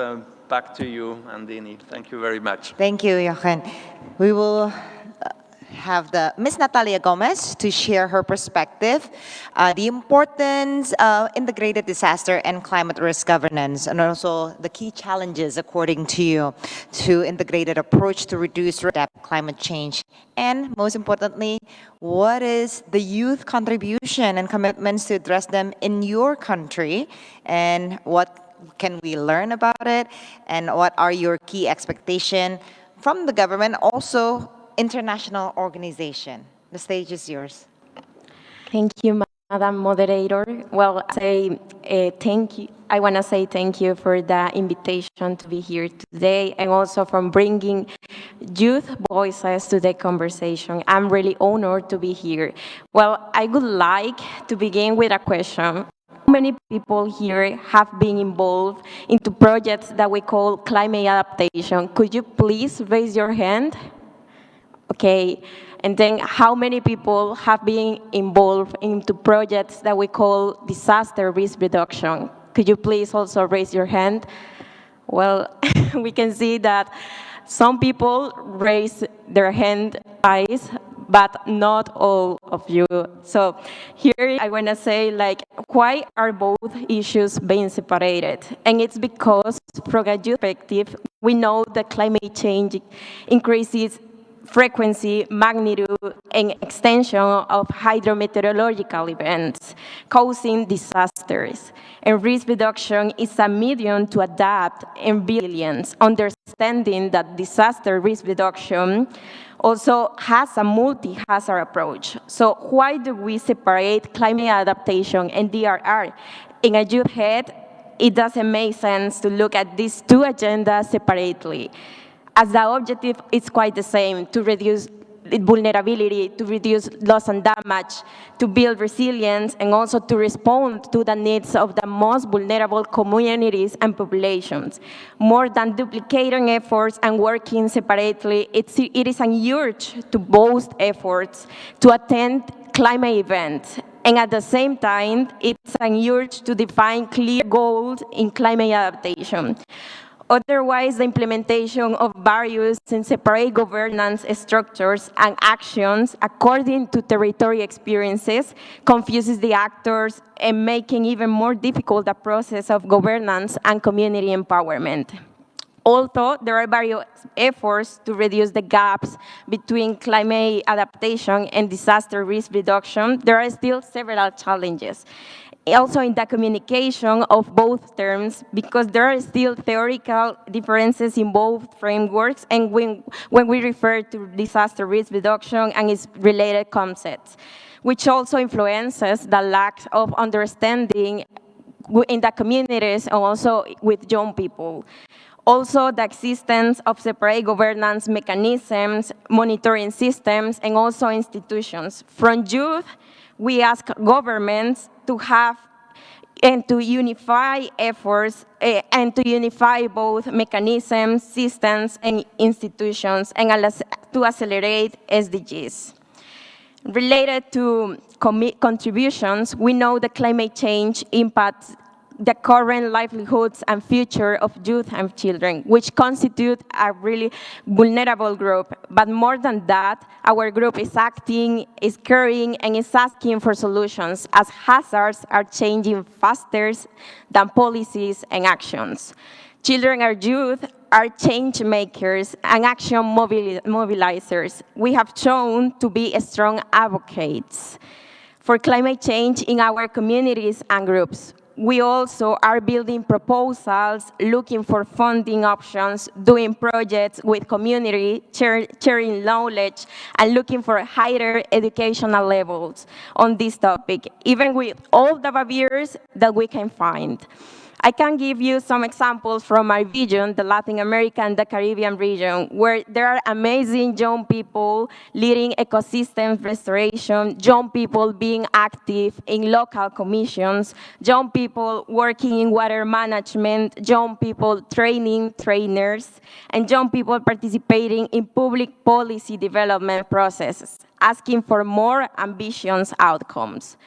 back to you, Andini. Thank you very much. Thank you, Jochen. We will have the Ms. Natalia Gomez to share her perspective, the importance of integrated disaster and climate risk governance, and also the key challenges, according to you, to integrated approach to reduce or adapt climate change. And most importantly, what is the youth contribution and commitments to address them in your country, and what can we learn about it, and what are your key expectations from the government, also international organization? The stage is yours. Thank you, Madam Moderator. Well, I want to say thank you for the invitation to be here today, and also from bringing youth voices to the conversation. I'm really honored to be here. Well, I would like to begin with a question. How many people here have been involved into projects that we call climate adaptation? Could you please raise your hand? Okay, and then how many people have been involved into projects that we call disaster risk reduction? Could you please also raise your hand? Well, we can see that some people raise their hand twice, but not all of you. So here I want to say, like, why are both issues being separated? And it's because from a youth perspective, we know that climate change increases frequency, magnitude, and extension of hydrometeorological events, causing disasters. And risk reduction is a medium to adapt and build resilience, understanding that disaster risk reduction also has a multi-hazard approach. So why do we separate climate adaptation and DRR? In a youth head, it doesn't make sense to look at these two agendas separately, as the objective is quite the same: to reduce vulnerability, to reduce loss and damage, to build resilience, and also to respond to the needs of the most vulnerable communities and populations. More than duplicating efforts and working separately, it is an urge to boost efforts to attend climate events. And at the same time, it's an urge to define clear goals in climate adaptation. Otherwise, the implementation of various and separate governance structures and actions according to territory experiences confuses the actors and making even more difficult the process of governance and community empowerment. Although there are various efforts to reduce the gaps between climate adaptation and disaster risk reduction, there are still several challenges. Also in the communication of both terms, because there are still theoretical differences in both frameworks, and when we refer to disaster risk reduction and its related concepts, which also influences the lack of understanding in the communities and also with young people. Also, the existence of separate governance mechanisms, monitoring systems, and also institutions. From youth, we ask governments to have and to unify efforts and to unify both mechanisms, systems, and institutions, and to accelerate SDGs. Related to contributions, we know that climate change impacts the current livelihoods and future of youth and children, which constitute a really vulnerable group. But more than that, our group is acting, is caring, and is asking for solutions, as hazards are changing faster than policies and actions. Children and youth are change makers and action mobilizers. We have shown to be strong advocates for climate change in our communities and groups. We also are building proposals, looking for funding options, doing projects with community, sharing knowledge, and looking for higher educational levels on this topic, even with all the barriers that we can find. I can give you some examples from my region, the Latin America and the Caribbean region, where there are amazing young people leading ecosystem restoration, young people being active in local commissions, young people working in water management, young people training trainers, and young people participating in public policy development processes, asking for more ambitious outcomes.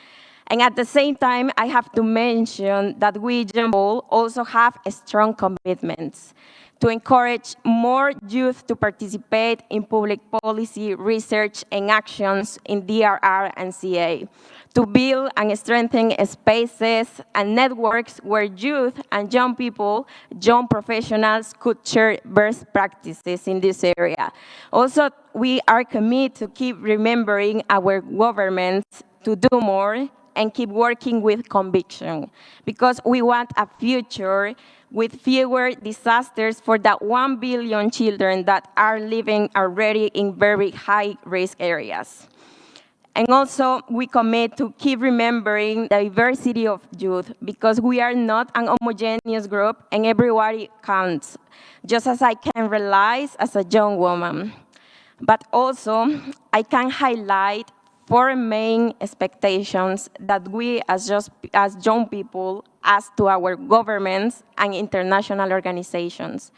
And at the same time, I have to mention that we, young people, also have strong commitments to encourage more youth to participate in public policy, research, and actions in DRR and CA, to build and strengthen spaces and networks where youth and young people, young professionals could share best practices in this area. Also, we are committed to keep remembering our governments to do more and keep working with conviction, because we want a future with fewer disasters for the 1 billion children that are living already in very high-risk areas. And also, we commit to keep remembering the diversity of youth, because we are not an homogeneous group and everybody counts, just as I can realize as a young woman. But also, I can highlight 4 main expectations that we as young people ask to our governments and international organizations.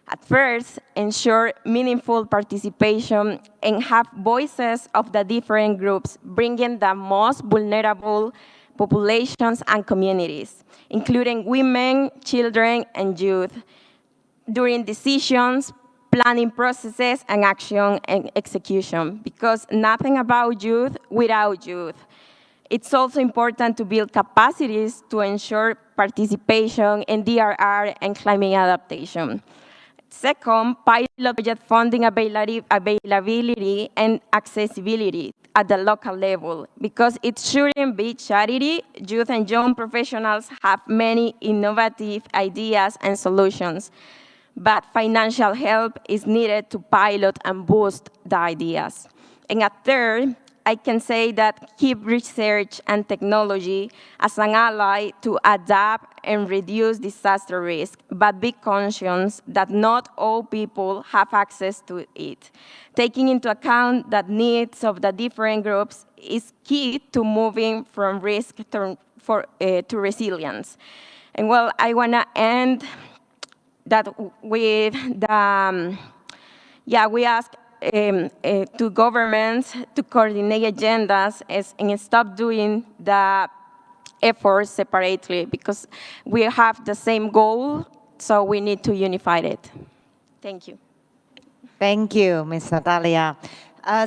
At first, ensure meaningful participation and have voices of the different groups, bringing the most vulnerable populations and communities, including women, children, and youth, during decisions, planning processes, and action and execution, because nothing about youth without youth. It's also important to build capacities to ensure participation in DRR and climate adaptation. Second, pilot project funding availability and accessibility at the local level, because it shouldn't be charity. Youth and young professionals have many innovative ideas and solutions, but financial help is needed to pilot and boost the ideas. And a third, I can say that keep research and technology as an ally to adapt and reduce disaster risk, but be conscious that not all people have access to it. Taking into account the needs of the different groups is key to moving from risk to resilience. And well, I wanna end that with the, we ask to governments to coordinate agendas and stop doing the efforts separately, because we have the same goal, so we need to unify it. Thank you. Thank you, Ms. Natalia.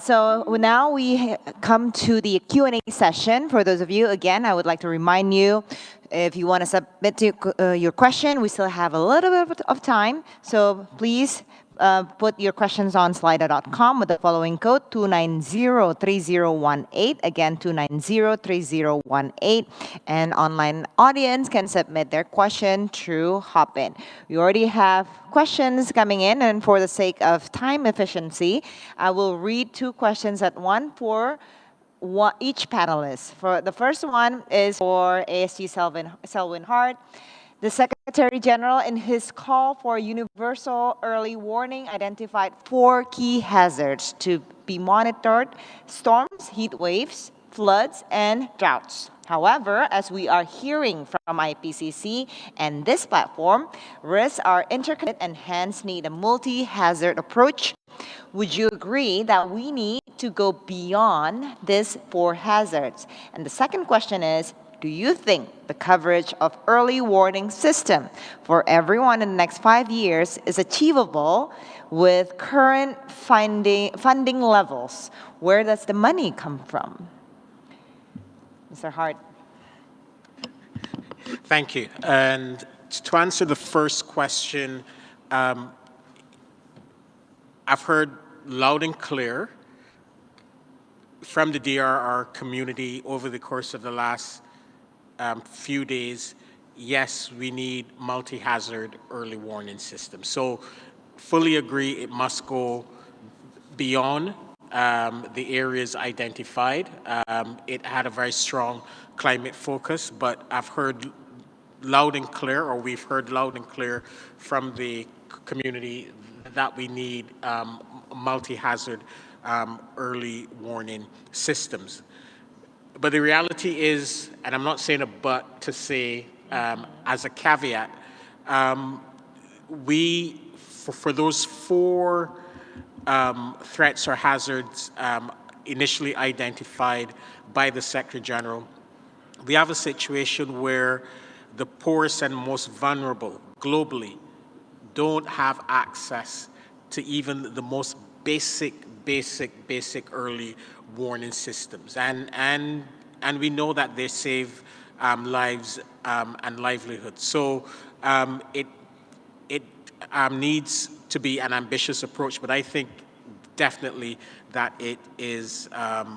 So now we come to the Q&A session. For those of you, again, I would like to remind you, if you want to submit your question, we still have a little bit of time. So please put your questions on slido.com with the following code, 2903018. Again, 2903018. And online audience can submit their question through Hopin. We already have questions coming in, and for the sake of time efficiency, I will read 2 questions at once for each panelist. For the first one is for ASG Selwyn Hart. The Secretary General, in his call for universal early warning, identified 4 key hazards to be monitored: storms, heat waves, floods, and droughts. However, as we are hearing from IPCC and this platform, risks are interconnected and hence need a multi-hazard approach. Would you agree that we need to go beyond these 4 hazards? And the second question is, do you think the coverage of early warning system for everyone in the next 5 years is achievable with current funding levels? Where does the money come from? Mr. Hart. Thank you. And to answer the first question, I've heard loud and clear from the DRR community over the course of the last few days, yes, we need multi-hazard early warning systems. So fully agree it must go beyond the areas identified. It had a very strong climate focus, but I've heard loud and clear, or we've heard loud and clear from the community that we need multi-hazard early warning systems. But the reality is, and I'm not saying a but to say as a caveat, for those 4 threats or hazards initially identified by the Secretary General, we have a situation where the poorest and most vulnerable globally don't have access to even the most basic early warning systems. And we know that they save lives and livelihoods. So it needs to be an ambitious approach, but I think definitely that it is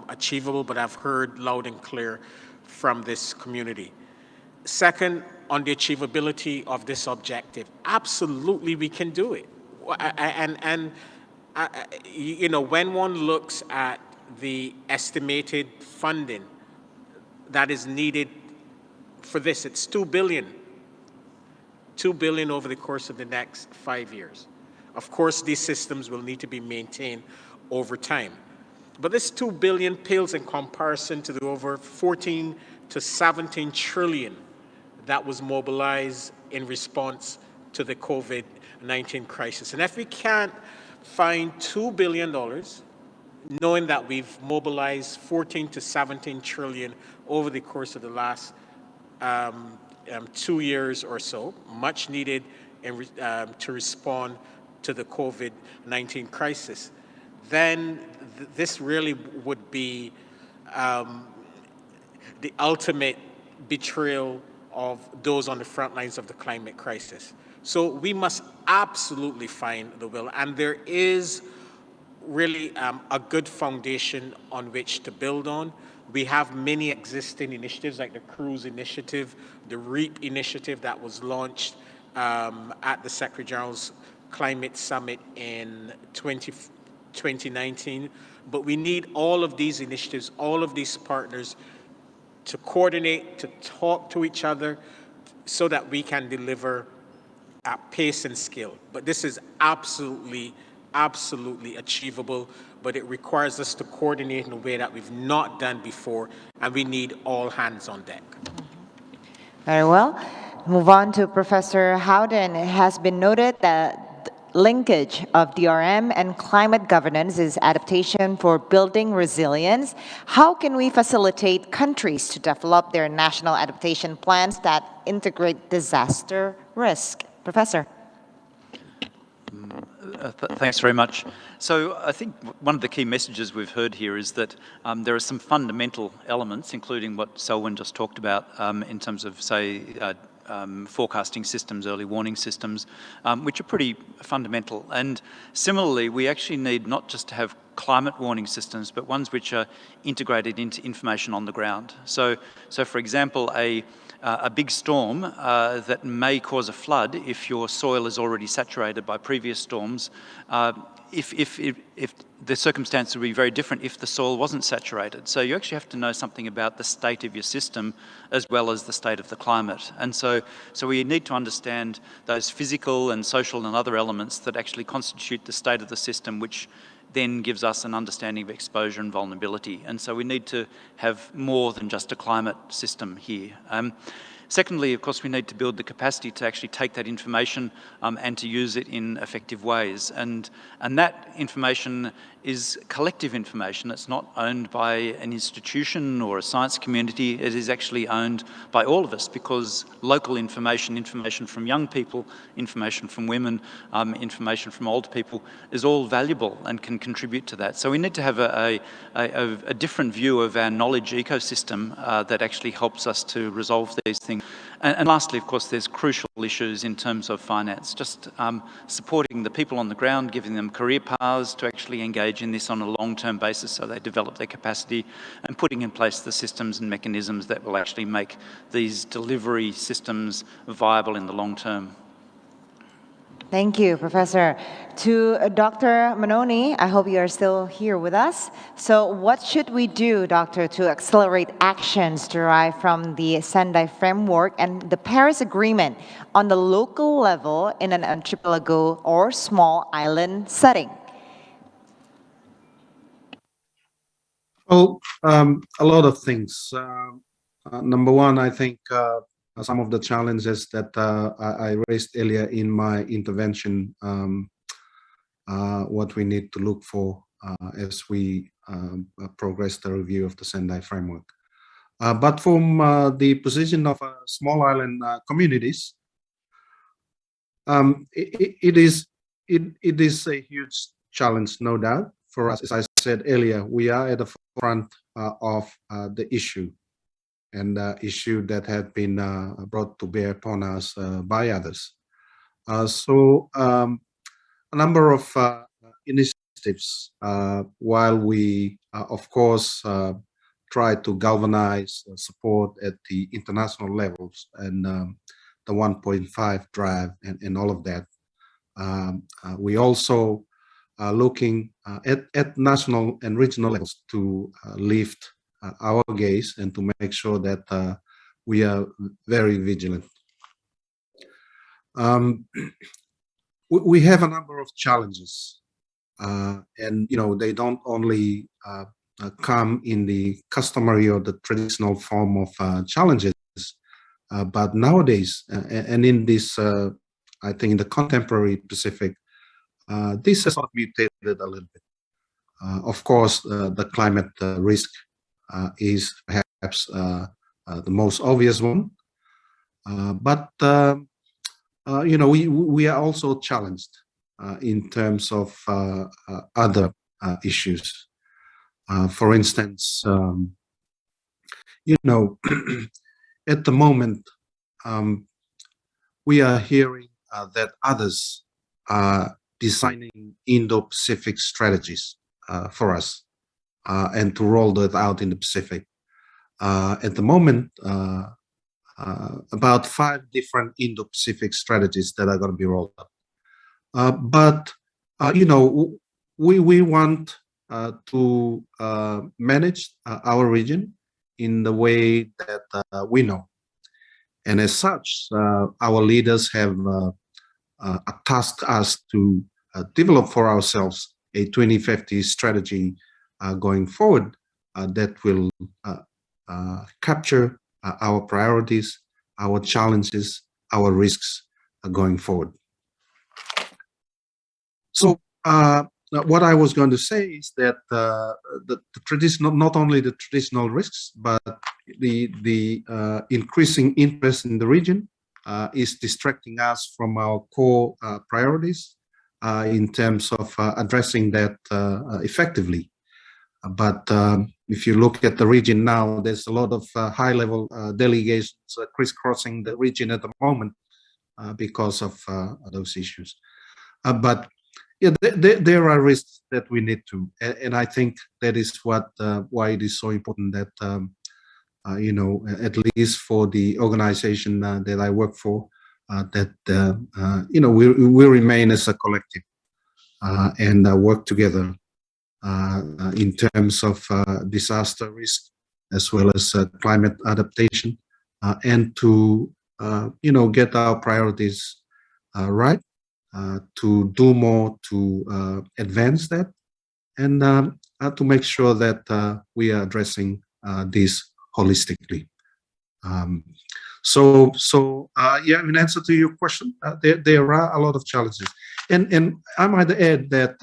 achievable, but I've heard loud and clear from this community. Second, on the achievability of this objective, absolutely we can do it. You know, when one looks at the estimated funding that is needed for this, it's $2 billion. $2 billion over the course of the next 5 years. Of course, these systems will need to be maintained over time. But this $2 billion pales in comparison to the over 14 to 17 trillion that was mobilized in response to the COVID-19 crisis. And if we can't find $2 billion, knowing that we've mobilized 14 to 17 trillion over the course of the last 2 years or so, much needed to respond to the COVID-19 crisis, then this really would be the ultimate betrayal of those on the front lines of the climate crisis. So we must absolutely find the will, and there is really a good foundation on which to build on. We have many existing initiatives like the Cruise Initiative, the REAP Initiative that was launched at the Secretary General's Climate Summit in 2019. But we need all of these initiatives, all of these partners to coordinate, to talk to each other so that we can deliver at pace and scale. But this is absolutely achievable, but it requires us to coordinate in a way that we've not done before, and we need all hands on deck. Very well. Move on to Professor Howden. It has been noted that linkage of DRM and climate governance is adaptation for building resilience. How can we facilitate countries to develop their national adaptation plans that integrate disaster risk? Professor. Thanks very much. So I think one of the key messages we've heard here is that there are some fundamental elements, including what Selwyn just talked about in terms of, say, forecasting systems, early warning systems, which are pretty fundamental. And similarly, we actually need not just to have climate warning systems, but ones which are integrated into information on the ground. So for example, a big storm that may cause a flood if your soil is already saturated by previous storms, if the circumstance would be very different if the soil wasn't saturated. So you actually have to know something about the state of your system as well as the state of the climate. And so we need to understand those physical and social and other elements that actually constitute the state of the system, which then gives us an understanding of exposure and vulnerability. And so we need to have more than just a climate system here. Secondly, of course, we need to build the capacity to actually take that information and to use it in effective ways. And that information is collective information. It's not owned by an institution or a science community. It is actually owned by all of us, because local information from young people, information from women, information from older people is all valuable and can contribute to that. So we need to have a different view of our knowledge ecosystem that actually helps us to resolve these things. And lastly, of course, there's crucial issues in terms of finance, just supporting the people on the ground, giving them career paths to actually engage in this on a long-term basis so they develop their capacity, and putting in place the systems and mechanisms that will actually make these delivery systems viable in the long term. Thank you, Professor. To Dr. Manoni, I hope you are still here with us. So what should we do, Doctor, to accelerate actions derived from the Sendai framework and the Paris Agreement on the local level in an archipelago or small island setting? Well, a lot of things. Number one, I think some of the challenges that I raised earlier in my intervention, what we need to look for as we progress the review of the Sendai framework. But from the position of small island communities, it is a huge challenge, no doubt, for us. As I said earlier, we are at the front of the issue, and issue that had been brought to bear upon us by others. So a number of initiatives, while we, of course, try to galvanize support at the international levels and the 1.5 drive and all of that, we also are looking at national and regional levels to lift our gaze and to make sure that we are very vigilant. We have a number of challenges, and they don't only come in the customary or the traditional form of challenges, but nowadays and in this I think in the contemporary Pacific, this has sort of mutated a little bit. Of course, the climate risk is perhaps the most obvious one, but we are also challenged in terms of other issues. For instance, at the moment, we are hearing that others are designing Indo-Pacific strategies for us and to roll that out in the Pacific. At the moment, about 5 different Indo-Pacific strategies that are going to be rolled out. But we want to manage our region in the way that we know. And as such, our leaders have tasked us to develop for ourselves a 2050 strategy going forward that will capture our priorities, our challenges, our risks going forward. So what I was going to say is that the traditional, not only the traditional risks, but the increasing interest in the region is distracting us from our core priorities in terms of addressing that effectively. But if you look at the region now, there's a lot of high-level delegations crisscrossing the region at the moment because of those issues. But yeah, there are risks that we need to, and I think that is why it is so important that at least for the organization that I work for, that we remain as a collective and work together in terms of disaster risk as well as climate adaptation, and to get our priorities right. To do more to advance that, and to make sure that we are addressing this holistically. Yeah, in answer to your question, there are a lot of challenges, and I might add that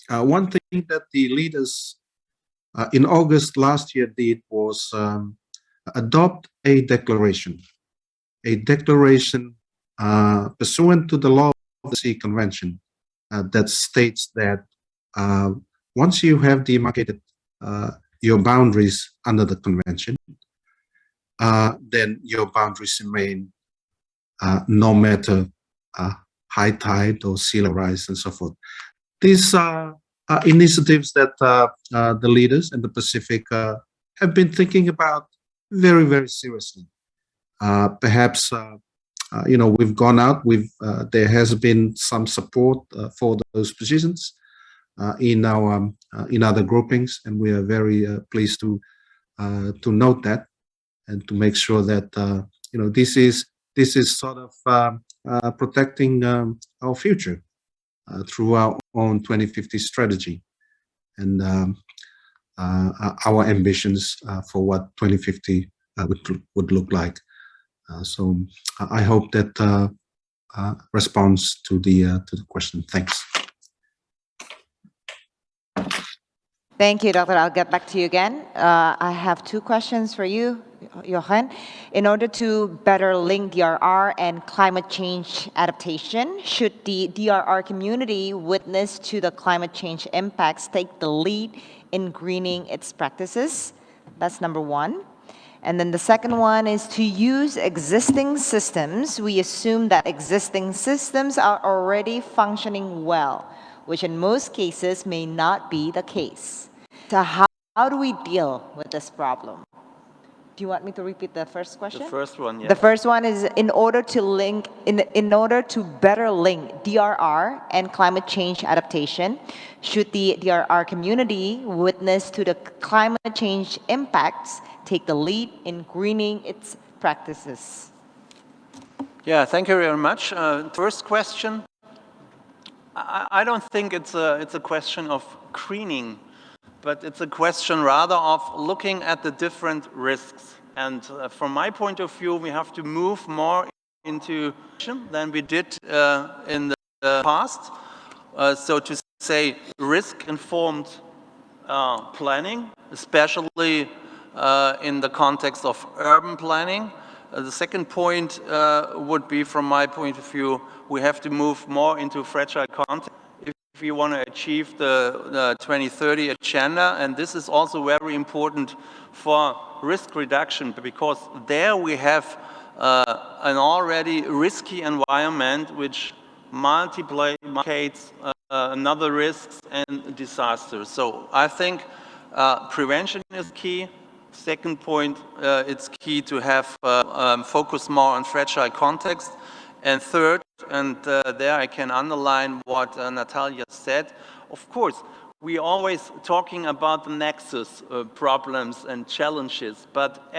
one thing that the leaders in August last year did was adopt a declaration pursuant to the law of the sea convention that states that once you have demarcated your boundaries under the convention, then your boundaries remain no matter high tide or sea level rise and so forth. These are initiatives that the leaders in the Pacific have been thinking about very, very seriously. Perhaps we've gone out. There has been some support for those positions in other groupings, and we are very pleased to note that and to make sure that this is sort of protecting our future through our own 2050 strategy and our ambitions for what 2050 would look like. So I hope that responds to the question. Thanks. Thank you, Doctor. I'll get back to you again. I have 2 questions for you, Jochen. In order to better link DRR and climate change adaptation, should the DRR community witness to the climate change impacts take the lead in greening its practices? That's number 1. And then the second one is to use existing systems. We assume that existing systems are already functioning well, which in most cases may not be the case. So how do we deal with this problem? Do you want me to repeat the first question? The first one, yeah. The first one is in order to better link DRR and climate change adaptation, should the DRR community witness to the climate change impacts take the lead in greening its practices? Yeah, thank you very much. First question, I don't think it's a question of greening, but it's a question rather of looking at the different risks. And from my point of view, we have to move more into than we did in the past. So to say risk-informed planning, especially in the context of urban planning. The second point would be, from my point of view, we have to move more into fragile context if we want to achieve the 2030 agenda. And this is also very important for risk reduction, because there we have an already risky environment which multiplies another risks and disasters. So I think prevention is key. Second point, it's key to have focus more on fragile context. And third, and there I can underline what Natalia said, of course, we always talking about the nexus problems and challenges, but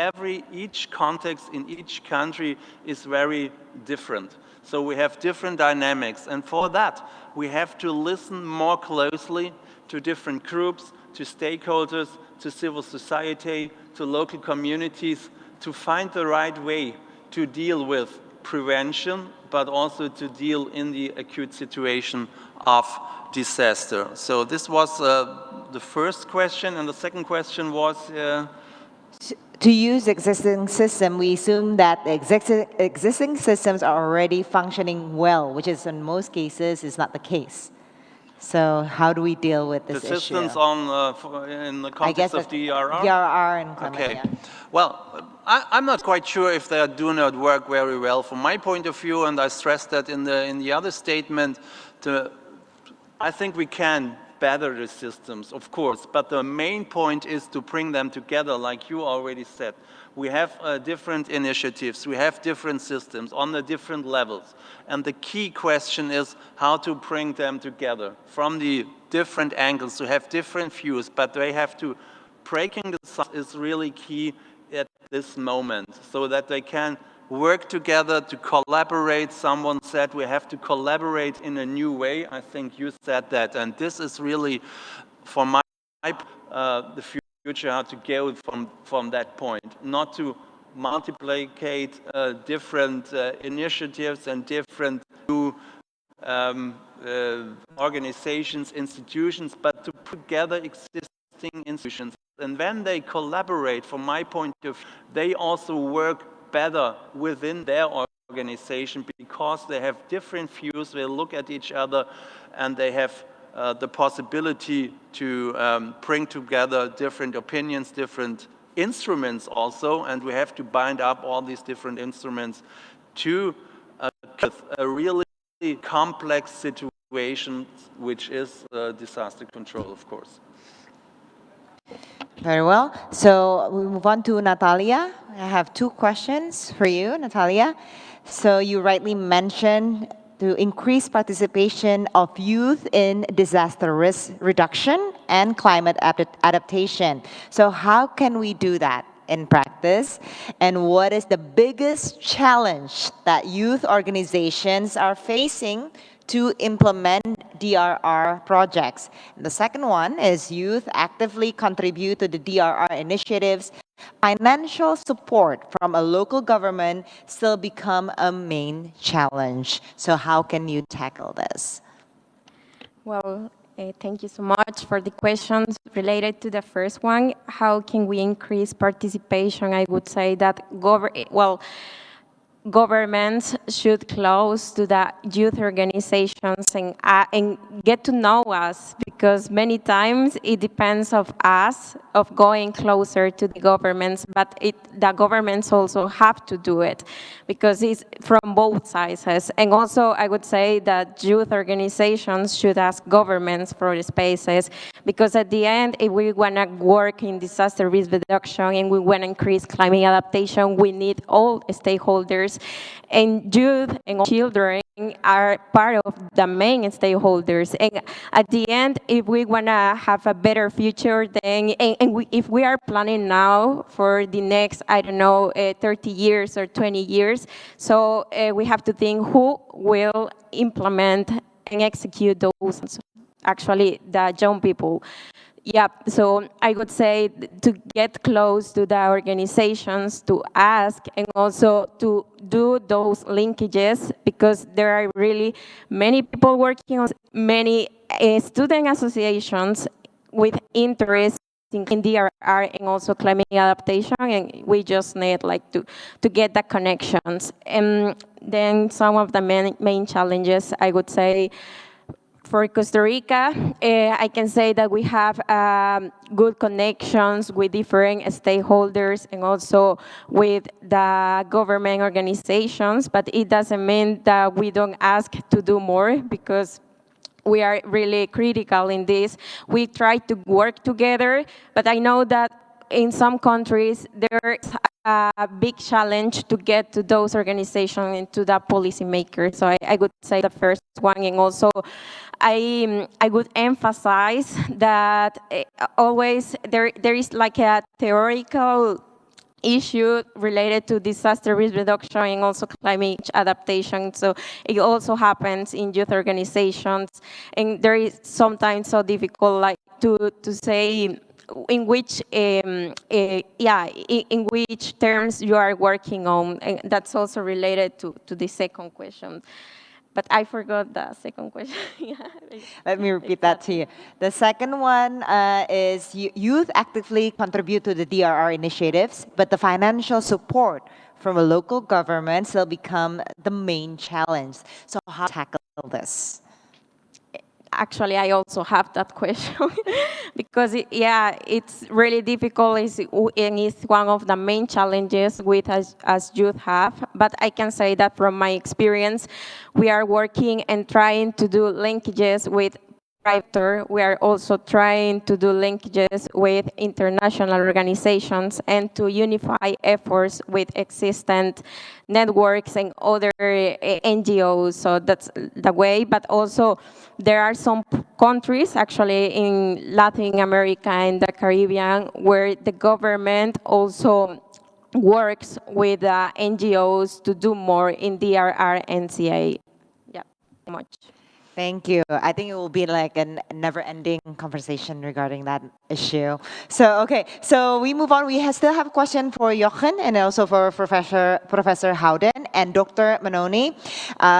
each context in each country is very different. So we have different dynamics, and for that we have to listen more closely to different groups, to stakeholders, to civil society, to local communities, to find the right way to deal with prevention, but also to deal in the acute situation of disaster. So this was the first question, and the second question was? To use existing system, we assume that the existing systems are already functioning well, which is in most cases is not the case. So how do we deal with this issue? The systems in the context of DRR? DRR and climate, okay. Yeah. Well, I'm not quite sure if they do not work very well from my point of view, and I stressed that in the other statement. I think we can better the systems, of course, but the main point is to bring them together, like you already said. We have different initiatives, we have different systems on the different levels, and the key question is how to bring them together from the different angles, to have different views, but they have to, breaking the silos is really key at this moment, so that they can work together to collaborate. Someone said we have to collaborate in a new way. I think you said that, and this is really, for my the future, how to go from that point, not to multiplicate different initiatives and different new organizations, institutions, but to put together existing institutions. And when they collaborate, from my point of view, they also work better within their organization, because they have different views, they look at each other, and they have the possibility to bring together different opinions, different instruments also, and we have to bind up all these different instruments to a really complex situation, which is disaster control, of course. Very well. So we move on to Natalia. I have two questions for you, Natalia. So you rightly mentioned to increase participation of youth in disaster risk reduction and climate adaptation. So how can we do that in practice? And what is the biggest challenge that youth organizations are facing to implement DRR projects? And the second one is youth actively contribute to the DRR initiatives. Financial support from a local government still become a main challenge. So how can you tackle this? Well, thank you so much for the questions related to the first one. How can we increase participation? I would say that governments should close to the youth organizations and get to know us, because many times it depends of us of going closer to the governments, but the governments also have to do it, because it's from both sides. And also I would say that youth organizations should ask governments for the spaces, because at the end, if we want to work in disaster risk reduction and we want to increase climate adaptation, we need all stakeholders. And youth and children are part of the main stakeholders. And at the end, if we want to have a better future, then, if we are planning now for the next, 30 years or 20 years, so we have to think who will implement and execute those, actually the young people. Yeah, so I would say to get close to the organizations, to ask, and also to do those linkages, because there are really many people working on many student associations with interest in DRR and also climate adaptation, and we just need like to get the connections. And then some of the main challenges, I would say, for Costa Rica, I can say that we have good connections with different stakeholders and also with the government organizations, but it doesn't mean that we don't ask to do more, because we are really critical in this. We try to work together, but I know that in some countries there's a big challenge to get to those organizations and to the policymakers. So I would say the first one, and also I would emphasize that always there is like a theoretical issue related to disaster risk reduction and also climate adaptation. So it also happens in youth organizations, and there is sometimes so difficult like to say in which in which terms you are working on, and that's also related to the second question. But I forgot the second question. Yeah. Let me repeat that to you. The second one is youth actively contribute to the DRR initiatives, but the financial support from a local government still become the main challenge. So how to tackle this? Actually, I also have that question because it's really difficult, and it's one of the main challenges with as youth have. But I can say that from my experience, we are working and trying to do linkages with private. We are also trying to do linkages with international organizations and to unify efforts with existent networks and other NGOs. So that's the way. But also, there are some countries, actually in Latin America and the Caribbean, where the government also works with NGOs to do more in DRR and CA. Yeah, so much. Thank you. I think it will be like a never-ending conversation regarding that issue. So, okay, so we move on. We still have a question for Jochen and also for Professor Howden and Dr. Manoni.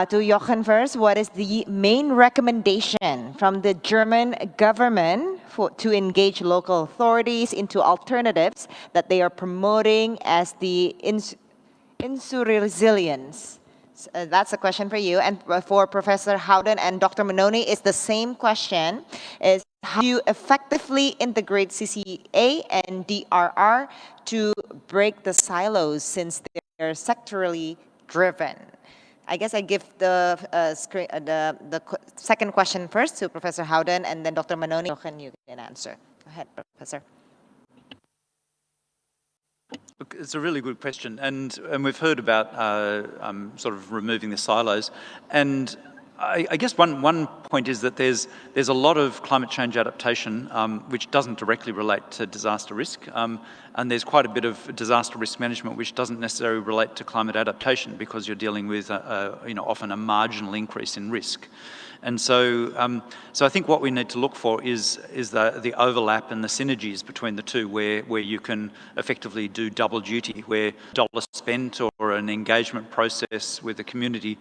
To Jochen first, what is the main recommendation from the German government to engage local authorities into alternatives that they are promoting as the resilience? That's a question for you. And for Professor Howden and Dr. Manoni, it's the same question. Is how do you effectively integrate CCA and DRR to break the silos since they're sectorally driven? I guess I give the second question first to Professor Howden, and then Dr. Manoni. You can answer. Go ahead, Professor. Look, it's a really good question, and we've heard about sort of removing the silos, and I guess one point is that there's a lot of climate change adaptation which doesn't directly relate to disaster risk, and there's quite a bit of disaster risk management which doesn't necessarily relate to climate adaptation because you're dealing with often a marginal increase in risk. And so I think what we need to look for is the overlap and the synergies between the two, where you can effectively do double duty, where dollar spent or an engagement process with the community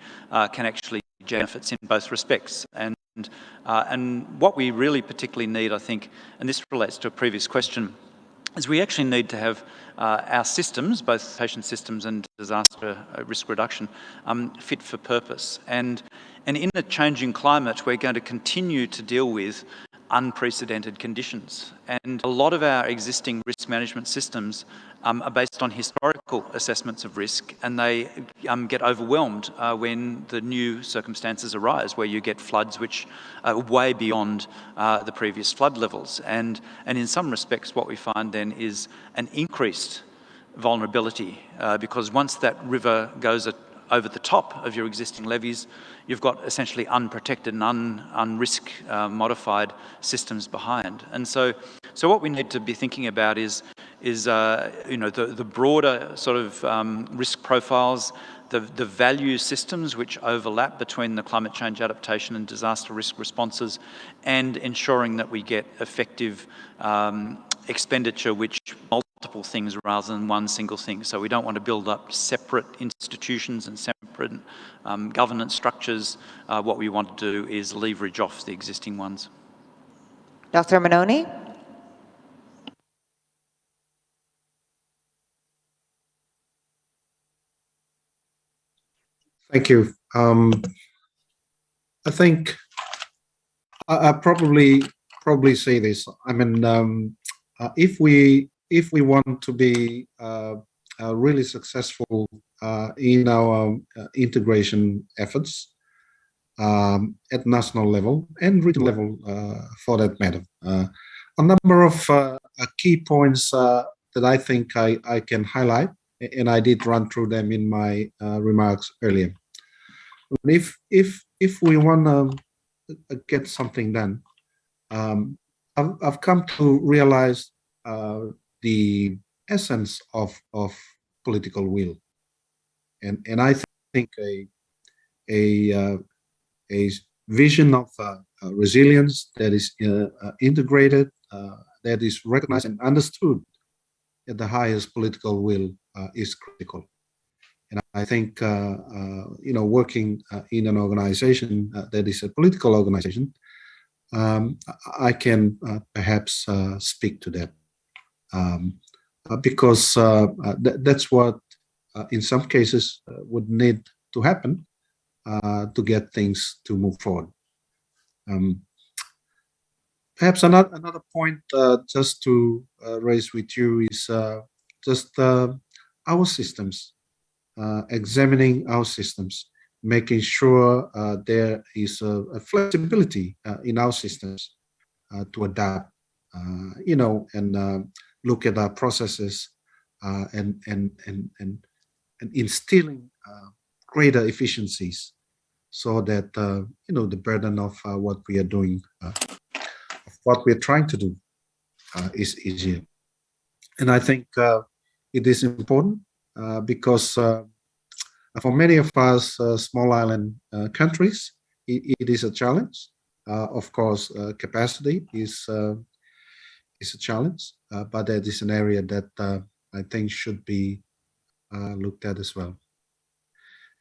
can actually benefits in both respects. And what we really particularly need, I think, and this relates to a previous question, is we actually need to have our systems, both patient systems and disaster risk reduction, fit for purpose. And in a changing climate, we're going to continue to deal with unprecedented conditions. And a lot of our existing risk management systems are based on historical assessments of risk, and they get overwhelmed when the new circumstances arise, where you get floods which are way beyond the previous flood levels. And in some respects, what we find then is an increased vulnerability, because once that river goes over the top of your existing levees, you've got essentially unprotected and unrisk modified systems behind. And so what we need to be thinking about is the broader sort of risk profiles, the value systems which overlap between the climate change adaptation and disaster risk responses, and ensuring that we get effective expenditure which multiple things rather than one single thing. So we don't want to build up separate institutions and separate governance structures. What we want to do is leverage off the existing ones. Dr. Manoni? Thank you. I think I probably say this. I mean, if we want to be really successful in our integration efforts at national level and regional level, for that matter, a number of key points that I think I can highlight, and I did run through them in my remarks earlier. If we want to get something done, I've come to realize the essence of political will, and I think a vision of resilience that is integrated, that is recognized and understood at the highest political will is critical. And I think, working in an organization that is a political organization, I can perhaps speak to that, because that's what, in some cases, would need to happen to get things to move forward. Perhaps another point just to raise with you is just our systems. Examining our systems, making sure there is a flexibility in our systems to adapt, and look at our processes and instilling greater efficiencies, so that the burden of what we are doing, of what we're trying to do, is easier. And I think it is important. Because for many of us small island countries, it is a challenge. Of course, capacity is a challenge, but that is an area that I think should be looked at as well.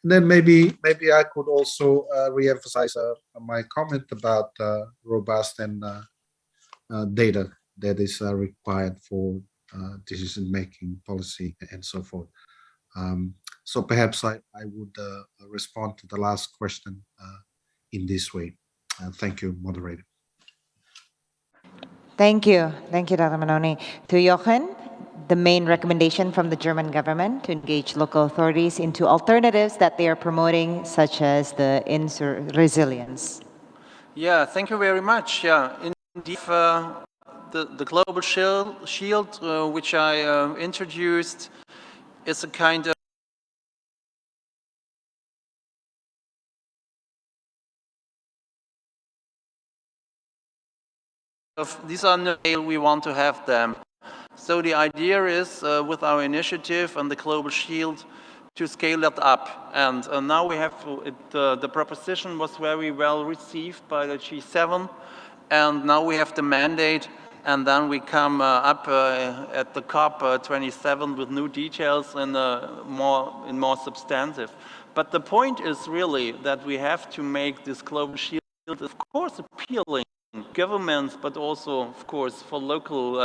And then maybe I could also re-emphasize my comment about robust and data that is required for decision-making, policy, and so forth. So perhaps I would respond to the last question in this way. Thank you, moderator. Thank you, Dr. Manoni. To Jochen, the main recommendation from the German government to engage local authorities into alternatives that they are promoting, such as the resilience. Yeah, thank you very much. Yeah, indeed, the global shield, which I introduced, is a kind of, these are no scale we want to have them. So the idea is, with our initiative and the global shield, to scale it up. And now we have the proposition was very well received by the G7, and now we have the mandate, and then we come up at the COP27 with new details and more substantive. But the point is really that we have to make this global shield, of course, appealing governments, but also, of course, for local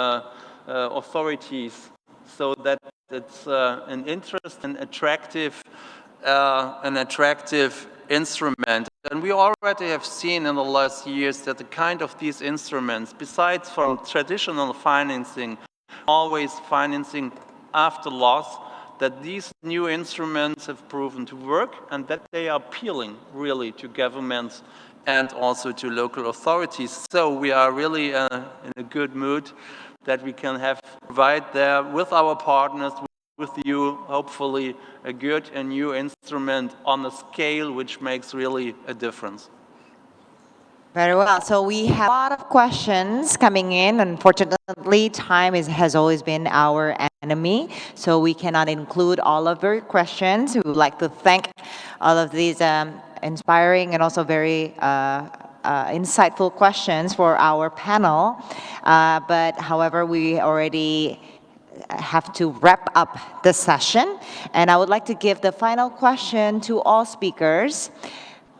authorities, so that it's an interest and attractive instrument. And we already have seen in the last years that the kind of these instruments, besides from traditional financing, always financing after loss, that these new instruments have proven to work, and that they are appealing really to governments and also to local authorities. So we are really in a good mood that we can provide there with our partners, with you, hopefully a good and new instrument on a scale which makes really a difference. Very well. So we have a lot of questions coming in. Unfortunately, time has always been our enemy, so we cannot include all of your questions. We would like to thank all of these inspiring and also very insightful questions for our panel. But however, we already have to wrap up the session, and I would like to give the final question to all speakers.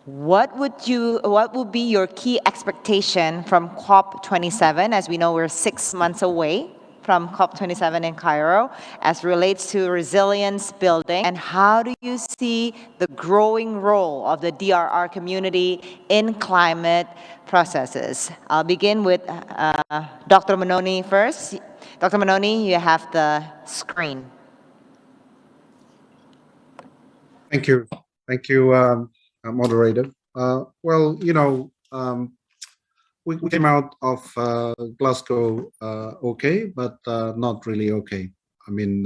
What would be your key expectation from COP27? As we know, we're 6 months away from COP27 in Cairo as relates to resilience building, and how do you see the growing role of the DRR community in climate processes? I'll begin with Dr. Manoni first. Dr. Manoni, you have the screen. Thank you. Thank you, moderator. Well, we came out of Glasgow okay, but not really okay. I mean,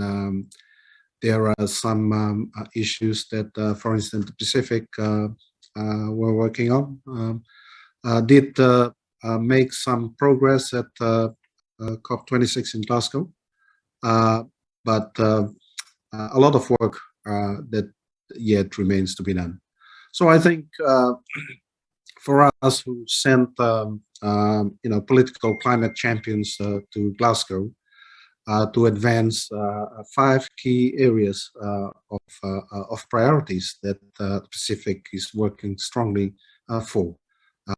there are some issues that, for instance, the Pacific we're working on. Did make some progress at COP26 in Glasgow, but a lot of work that yet remains to be done. So I think for us who sent political climate champions to Glasgow to advance 5 key areas of priorities that the Pacific is working strongly for.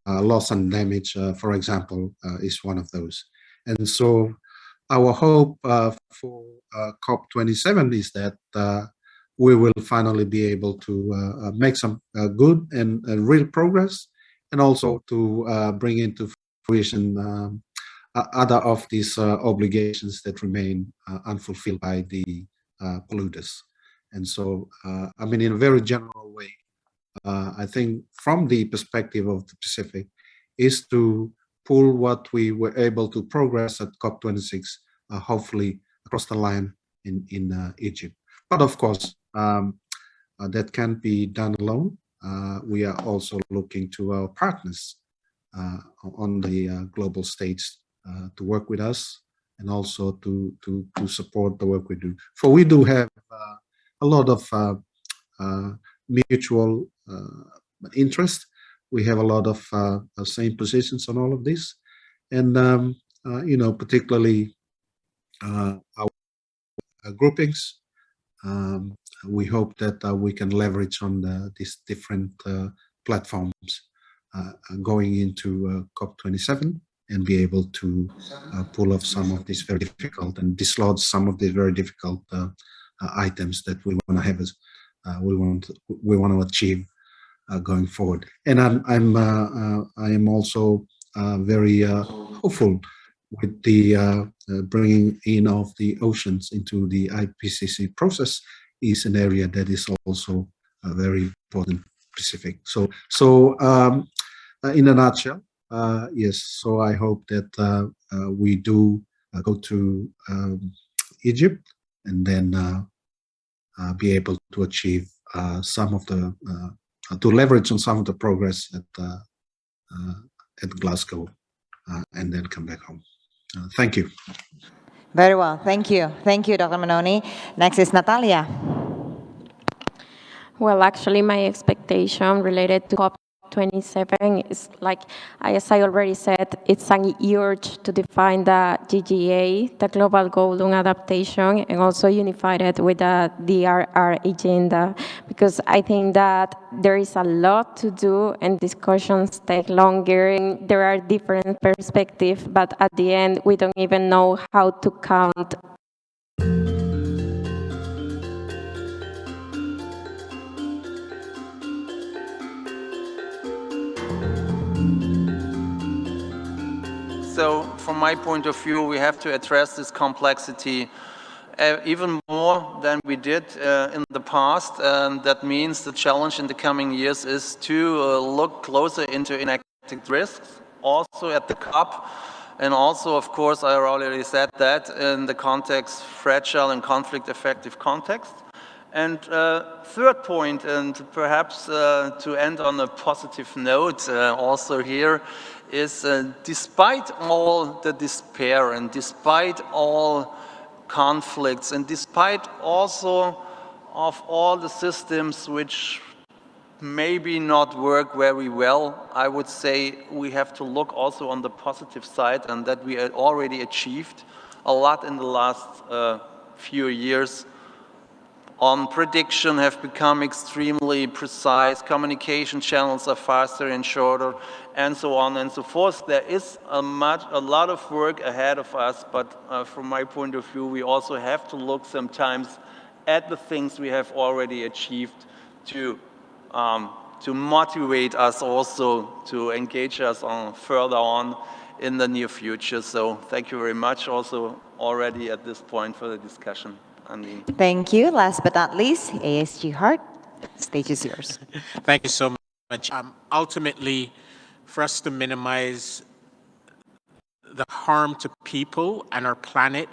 Loss and damage, for example, is one of those. And so our hope for COP27 is that we will finally be able to make some good and real progress, and also to bring into fruition other of these obligations that remain unfulfilled by the polluters. And so, I mean, in a very general way, I think from the perspective of the Pacific is to pull what we were able to progress at COP26, hopefully across the line in Egypt. But of course, that can't be done alone. We are also looking to our partners on the global stage to work with us, and also to support the work we do. For we do have a lot of mutual interest. We have a lot of same positions on all of this, and particularly our groupings. We hope that we can leverage on these different platforms going into COP27 and be able to pull off some of these very difficult and dislodge some of these very difficult items that we want to have as we want to achieve going forward. And I am also very hopeful with the bringing in of the oceans into the IPCC process is an area that is also very important Pacific. So in a nutshell, yes. So I hope that we do go to Egypt and then be able to achieve some of the to leverage on some of the progress at Glasgow and then come back home. Thank you. Very well. Thank you. Thank you, Dr. Manoni. Next is Natalia. Well, actually, my expectation related to COP27 is like, as I already said, it's an urge to define the GGA, the Global Goal on Adaptation, and also unify it with the DRR agenda, because I think that there is a lot to do and discussions take longer, and there are different perspectives, but at the end, we don't even know how to count. So from my point of view, we have to address this complexity even more than we did in the past. That means the challenge in the coming years is to look closer into enacted risks, also at the COP. And also, of course, I already said that in the context, fragile and conflict-effective context. And third point, and perhaps to end on a positive note also here, is despite all the despair and despite all conflicts and despite also of all the systems which maybe not work very well, I would say we have to look also on the positive side, and that we had already achieved a lot in the last few years. On prediction have become extremely precise, communication channels are faster and shorter, and so on and so forth. There is a lot of work ahead of us, but from my point of view, we also have to look sometimes at the things we have already achieved to motivate us also, to engage us on further on in the near future. So thank you very much also already at this point for the discussion. Thank you. Last but not least, ASG Hart, stage is yours. Thank you so much. Ultimately, for us to minimize the harm to people and our planet,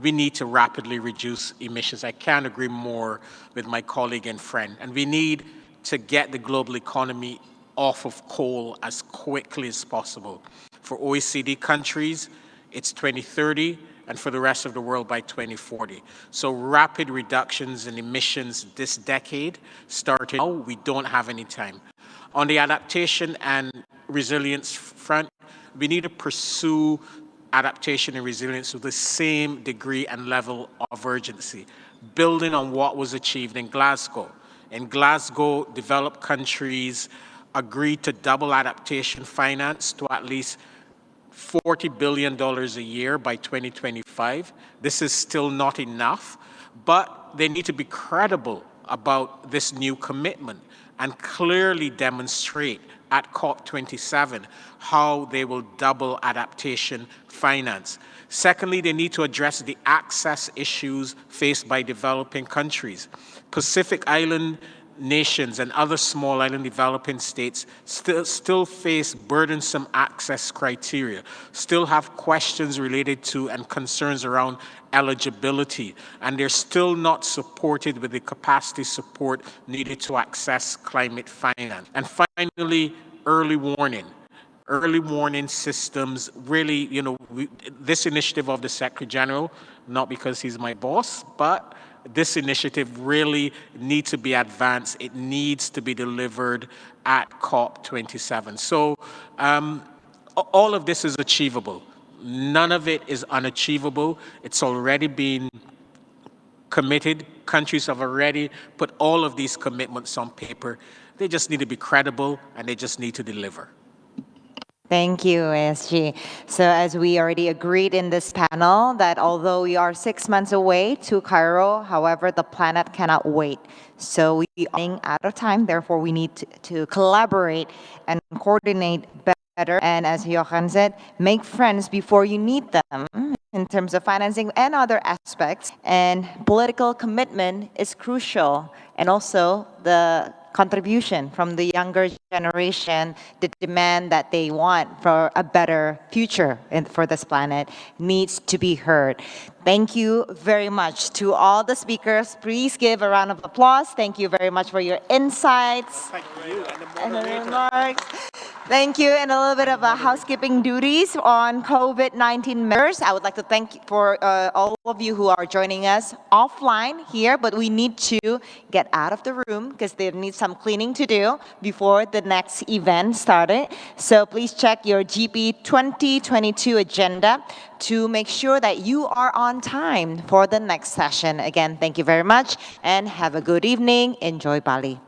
we need to rapidly reduce emissions. I can't agree more with my colleague and friend. And we need to get the global economy off of coal as quickly as possible. For OECD countries, it's 2030, and for the rest of the world by 2040. So rapid reductions in emissions this decade, starting now, we don't have any time. On the adaptation and resilience front, we need to pursue adaptation and resilience with the same degree and level of urgency, building on what was achieved in Glasgow. In Glasgow, developed countries agreed to double adaptation finance to at least $40 billion a year by 2025. This is still not enough, but they need to be credible about this new commitment and clearly demonstrate at COP27 how they will double adaptation finance. Secondly, they need to address the access issues faced by developing countries. Pacific Island nations and other small island developing states still face burdensome access criteria, still have questions related to and concerns around eligibility, and they're still not supported with the capacity support needed to access climate finance. And finally, early warning. Early warning systems really, this initiative of the Secretary General, not because he's my boss, but this initiative really needs to be advanced. It needs to be delivered at COP27. So all of this is achievable. None of it is unachievable. It's already been committed. Countries have already put all of these commitments on paper. They just need to be credible, and they just need to deliver. Thank you, ASG. So as we already agreed in this panel that although we are 6 months away to Cairo, however, the planet cannot wait. So we are running out of time, therefore we need to collaborate and coordinate better. And as Johan said, make friends before you need them in terms of financing and other aspects. And political commitment is crucial. And also the contribution from the younger generation, the demand that they want for a better future for this planet needs to be heard. Thank you very much to all the speakers. Please give a round of applause. Thank you very much for your insights. Thank you and the remarks. Thank you, and a little bit of housekeeping duties on COVID-19 measures. I would like to thank for all of you who are joining us offline here, but we need to get out of the room because there needs some cleaning to do before the next event started. So please check your GP 2022 agenda to make sure that you are on time for the next session. Again, thank you very much, and have a good evening. Enjoy Bali.